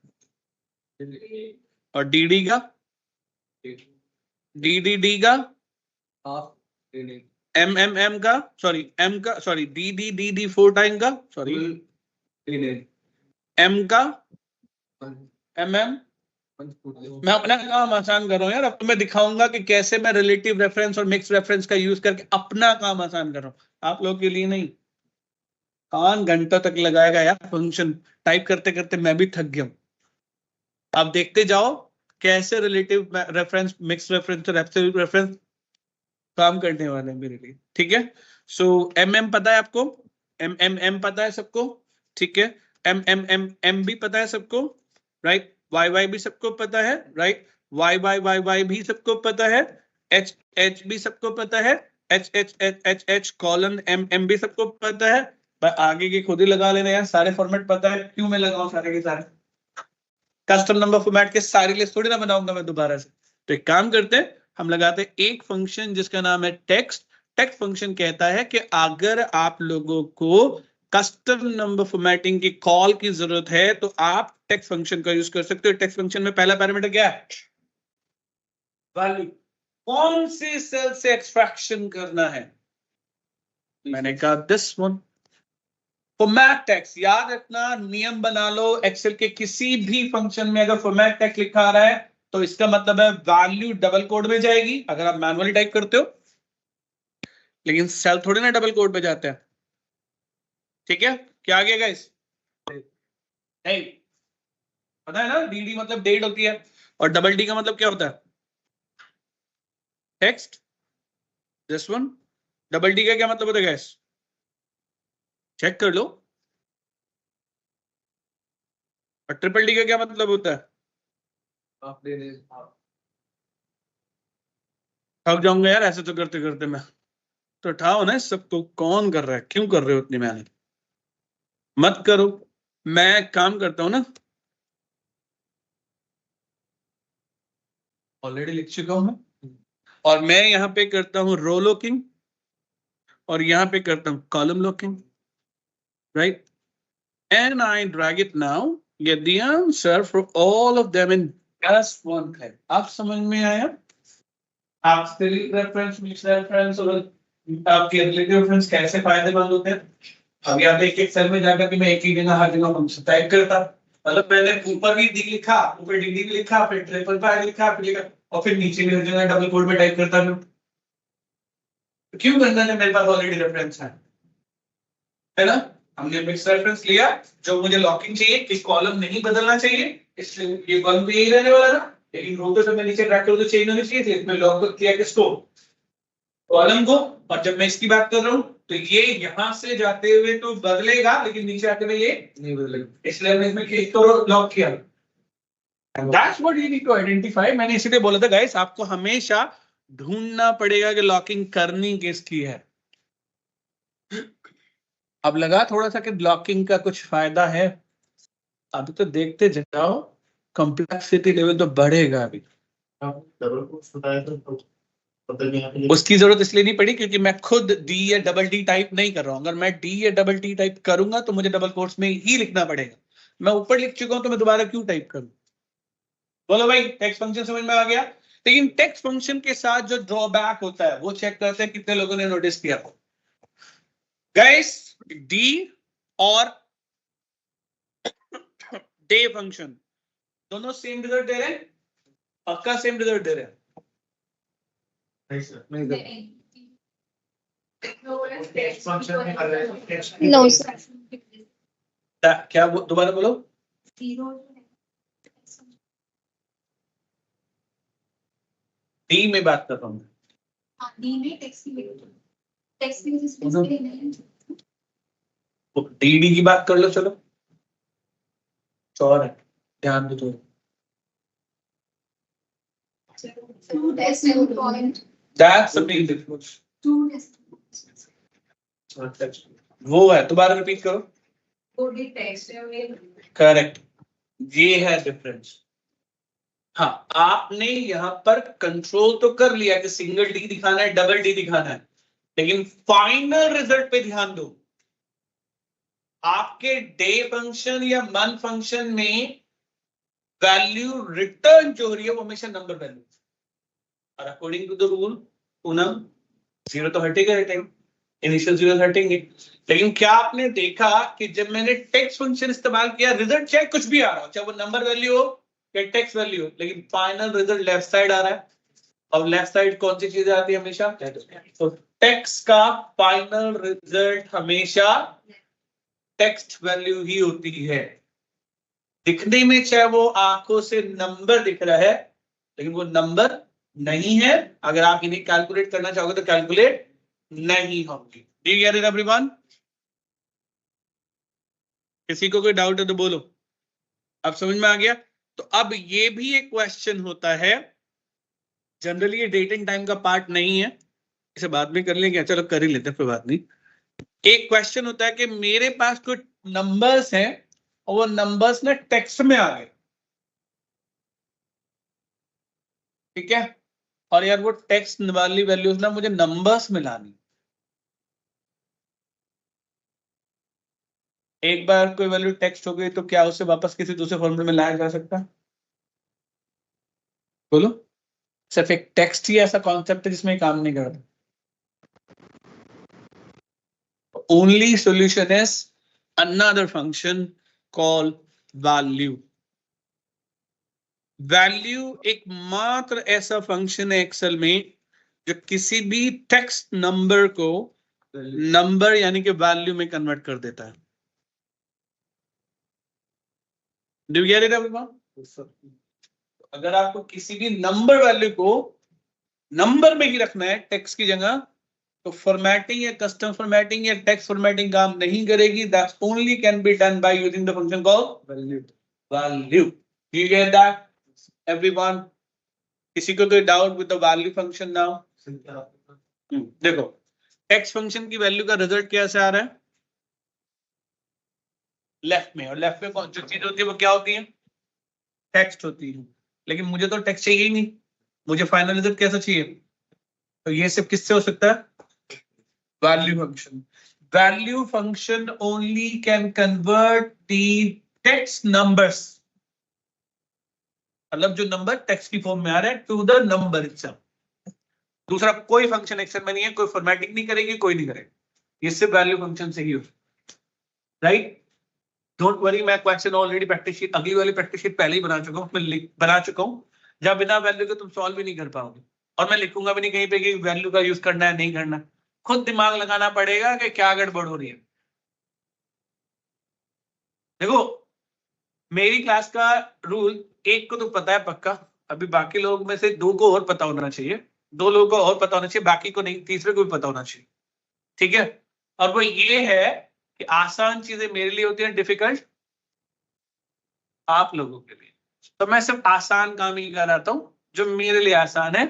और डी का, डी का, एम का, सॉरी एम का, सॉरी डी 4 टाइम का, सॉरी एम का, एम. मैं अपना काम आसान कर रहा हूं यार. अब तो मैं दिखाऊंगा कि कैसे मैं रिलेटिव रेफरेंस और मिक्स रेफरेंस का यूज करके अपना काम आसान कर रहा हूं, आप लोगों के लिए नहीं. कान घंटों तक लगाएगा यार फंक्शन टाइप करते करते, मैं भी थक गया हूं. आप देखते जाओ कैसे रिलेटिव रेफरेंस, मिक्स रेफरेंस और एब्सोल्यूट रेफरेंस काम करने वाले हैं मेरे लिए, ठीक है. सो एम पता है आपको, एम पता है सबको, ठीक है. एम भी पता है सबको, राइट. वाई भी सबको पता है, राइट. वाई भी सबको पता है. एच भी सबको पता है. एच कॉलन एम भी सबको पता है. आगे की खुद ही लगा लेना यार, सारे फॉर्मेट पता है. क्यों मैं लगाऊं सारे के सारे? कस्टम नंबर फॉर्मेट के सारी लिस्ट थोड़ी ना बनाऊंगा मैं दोबारा से. तो एक काम करते हैं, हम लगाते हैं एक फंक्शन जिसका नाम है टेक्स्ट. टेक्स्ट फंक्शन कहता है कि अगर आप लोगों को कस्टम नंबर फॉर्मेटिंग की कॉल की जरूरत है तो आप टेक्स्ट फंक्शन का यूज कर सकते हो। टेक्स्ट फंक्शन में पहला पैरामीटर क्या है? वैल्यू। कौन से सेल से एक्सट्रैक्शन करना है? मैंने कहा दिस वन। फॉर्मेट टेक्स्ट याद रखना, नियम बना लो, एक्सेल के किसी भी फंक्शन में अगर फॉर्मेट टेक्स्ट लिखा आ रहा है तो इसका मतलब है वैल्यू डबल कोड में जाएगी अगर आप मैनुअली टाइप करते हो, लेकिन सेल थोड़ी ना डबल कोड पे जाते हैं। ठीक है, क्या आ गया गाइस? नहीं पता है ना, डी मतलब डेट होती है और डबल डी का मतलब क्या होता है? Text. This one. Double D का क्या मतलब होता है गाइस? चेक कर लो। और ट्रिपल डी का क्या मतलब होता है? आप दे दे थक जाऊंगा यार ऐसे तो करते करते मैं। तो उठाओ ना इस सबको, कौन कर रहा है? क्यों कर रहे हो इतनी मेहनत? मत करो, मैं काम करता हूं ना, ऑलरेडी लिख चुका हूं मैं। और मैं यहां पे करता हूं रो लॉकिंग और यहां पे करता हूं column locking, right? And I drag it now, gate the answer for all of them in just one click. आप समझ में आया? आप रेफरेंस, मिक्स रेफरेंस और आपके रिलेटिव रेफरेंस कैसे फायदेमंद होते हैं? अभी आप एक एक सेल में जाकर के मैं एक ही जगह हर जगह फंक्शन टाइप करता, मतलब मैंने ऊपर भी डी लिखा, ऊपर डी भी लिखा, फिर ट्रिपल फाइव लिखा, फिर लिखा और फिर नीचे भी हर जगह डबल कोड में टाइप करता मैं। तो क्यों करना जब मेरे पास ऑलरेडी रेफरेंस है ना? हमने मिक्स रेफरेंस लिया, जो मुझे लॉकिंग चाहिए कि कॉलम नहीं बदलना चाहिए, इसलिए ये कॉलम तो यही रहने वाला था, लेकिन रो पे तो मैं नीचे ड्रैग करूं तो चेंज होनी चाहिए थी, इसमें लॉक किया किसको? कॉलम को। और जब मैं इसकी बात कर रहा हूं तो ये यहां से जाते हुए तो बदलेगा, लेकिन नीचे आते हुए ये नहीं बदलेगा, इसलिए हमने इसमें किस को लॉक किया। That's what you need to identify. मैंने इसीलिए बोला था गाइस, आपको हमेशा ढूंढना पड़ेगा कि लॉकिंग करनी किसकी है। अब लगा थोड़ा सा कि लॉकिंग का कुछ फायदा है, अभी तो देखते जाओ, कॉम्प्लेक्सिटी लेवल तो बढ़ेगा अभी। उसकी जरूरत इसलिए नहीं पड़ी क्योंकि मैं खुद डी या डबल डी टाइप नहीं कर रहा हूं। अगर मैं डी या डबल टी टाइप करूंगा तो मुझे डबल कोट्स में ही लिखना पड़ेगा। मैं ऊपर लिख चुका हूं तो मैं दोबारा क्यों टाइप करूं? बोलो भाई, टेक्स्ट फंक्शन समझ में आ गया? लेकिन टेक्स्ट फंक्शन के साथ जो ड्रॉबैक होता है वो चेक करते हैं कितने लोगों ने नोटिस किया। गाइस, डी और डे फंक्शन दोनों सेम रिजल्ट दे रहे हैं? पक्का सेम रिजल्ट दे रहे हैं? No sir. क्या दोबारा बोलो। डी में बात कर रहा हूँ। डी डी की बात कर लो, चलो चौर है, ध्यान दो थोड़ा। That's the big difference. वो है, दोबारा रिपीट करो। करेक्ट, ये है डिफरेंस। हाँ, आपने यहाँ पर कंट्रोल तो कर लिया कि सिंगल डी दिखाना है, डबल डी दिखाना है, लेकिन फाइनल रिजल्ट पे ध्यान दो। आपके डे फंक्शन या मंथ फंक्शन में वैल्यू रिटर्न जो हो रही है वो हमेशा नंबर वैल्यू, और according to the rule Poonam zero तो हटेगा, इनिशियल जीरो हटेंगे। लेकिन क्या आपने देखा कि जब मैंने टेक्स्ट फंक्शन इस्तेमाल किया, रिजल्ट चाहे कुछ भी आ रहा हो, चाहे वो नंबर वैल्यू हो या टेक्स्ट वैल्यू हो, लेकिन फाइनल रिजल्ट लेफ्ट साइड आ रहा है। और लेफ्ट साइड कौन सी चीजें आती है हमेशा? तो टेक्स्ट का फाइनल रिजल्ट हमेशा टेक्स्ट वैल्यू ही होती है। दिखने में चाहे वो आंखों से नंबर दिख रहा है, लेकिन वो नंबर नहीं है। अगर आप इन्हें कैलकुलेट करना चाहोगे तो कैलकुलेट नहीं होंगी। ठीक है एवरीवन? किसी को कोई डाउट है तो बोलो। अब समझ में आ गया? तो अब ये भी एक क्वेश्चन होता है, जनरली ये डेट एंड टाइम का पार्ट नहीं है, इसे बाद में कर लेंगे, चलो कर ही लेते हैं, कोई बात नहीं। एक क्वेश्चन होता है कि मेरे पास कुछ नंबर्स हैं और वो नंबर्स ना टेक्स्ट में आ गए, ठीक है, और यार वो टेक्स्ट वाली वैल्यूज ना मुझे नंबर्स में लानी। एक बार कोई वैल्यू टेक्स्ट हो गई तो क्या उसे वापस किसी दूसरे फॉर्मूले में लाया जा सकता है? बोलो। सिर्फ एक टेक्स्ट ही ऐसा कॉन्सेप्ट है जिसमें काम नहीं करता. Only solution is another function called value. Value एकमात्र ऐसा फंक्शन है एक्सेल में जो किसी भी टेक्स्ट नंबर को नंबर यानी कि वैल्यू में कन्वर्ट कर देता है. Do you get it everyone? अगर आपको किसी भी नंबर वैल्यू को नंबर में ही रखना है टेक्स्ट की जगह, तो फॉर्मेटिंग या कस्टम फॉर्मेटिंग या टेक्स्ट फॉर्मेटिंग काम नहीं करेगी. That's only can be done by using the function called value. You get that everyone? किसी को कोई doubt with the value function now? देखो टेक्स्ट फंक्शन की वैल्यू का रिजल्ट कैसे आ रहा है? लेफ्ट में. और लेफ्ट में कौन सी चीज होती है? वो क्या होती है? टेक्स्ट होती है. लेकिन मुझे तो टेक्स्ट चाहिए ही नहीं, मुझे फाइनल रिजल्ट कैसा चाहिए? तो ये सिर्फ किससे हो सकता है? Value function. Value function only can convert the text numbers, मतलब जो नंबर टेक्स्ट की फॉर्म में आ रहा है, टू द नंबर इटसेल्फ. दूसरा कोई फंक्शन एक्सेल में नहीं है, कोई फॉर्मेटिंग नहीं करेगी, कोई नहीं करेगा. ये सिर्फ वैल्यू फंक्शन से ही हो. राइट? डोंट वरी, मैं क्वेश्चन ऑलरेडी प्रैक्टिस शीट, अगली वाली प्रैक्टिस शीट पहले ही बना चुका हूं, मैं बना चुका हूं, जहां बिना वैल्यू के तुम सॉल्व भी नहीं कर पाओगे. और मैं लिखूंगा भी नहीं कहीं पे कि वैल्यू का यूज करना है नहीं करना. खुद दिमाग लगाना पड़ेगा कि क्या गड़बड़ हो रही है. देखो मेरी क्लास का रूल एक को तो पता है पक्का, अभी बाकी लोग में से दो को और पता होना चाहिए, दो लोगों को और पता होना चाहिए, बाकी को नहीं, तीसरे को भी पता होना चाहिए. ठीक है? और वो ये है कि आसान चीजें मेरे लिए होती हैं, डिफिकल्ट आप लोगों के लिए. तो मैं सिर्फ आसान काम ही कराता हूं जो मेरे लिए आसान है.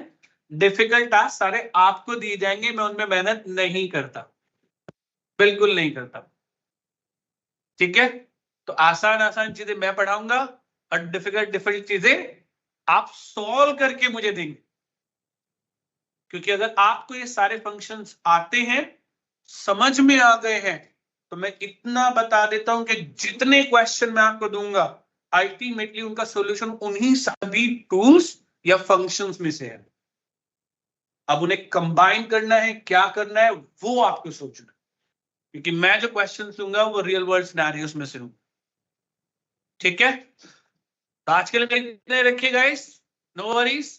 डिफिकल्ट टास्क सारे आपको दिए जाएंगे, मैं उनमें मेहनत नहीं करता, बिल्कुल नहीं करता. ठीक है? तो आसान आसान चीजें मैं पढ़ाऊंगा और डिफिकल्ट डिफिकल्ट चीजें आप सॉल्व करके मुझे देंगे. क्योंकि अगर आपको ये सारे फंक्शंस आते हैं, समझ में आ गए हैं, तो मैं इतना बता देता हूं कि जितने क्वेश्चन मैं आपको दूंगा अल्टीमेटली उनका सॉल्यूशन उन्हीं सभी टूल्स या फंक्शंस में से है. अब उन्हें कंबाइन करना है, क्या करना है, वो आपको सोचना. क्योंकि मैं जो क्वेश्चन दूंगा वो रियल वर्ल्ड सिनेरियोस में से हूं. ठीक है? तो आज के लिए इतने रखिए guys, no worries.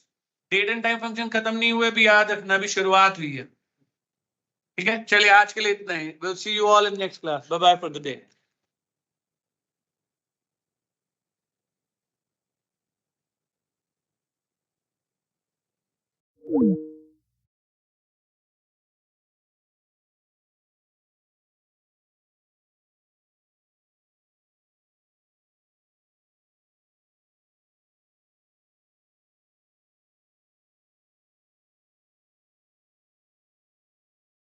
Date and time function खत्म नहीं हुए, भी याद रखना, भी शुरुआत हुई है. ठीक है? चलिए आज के लिए इतना ही. Will see you all in next class. Bye bye for the day.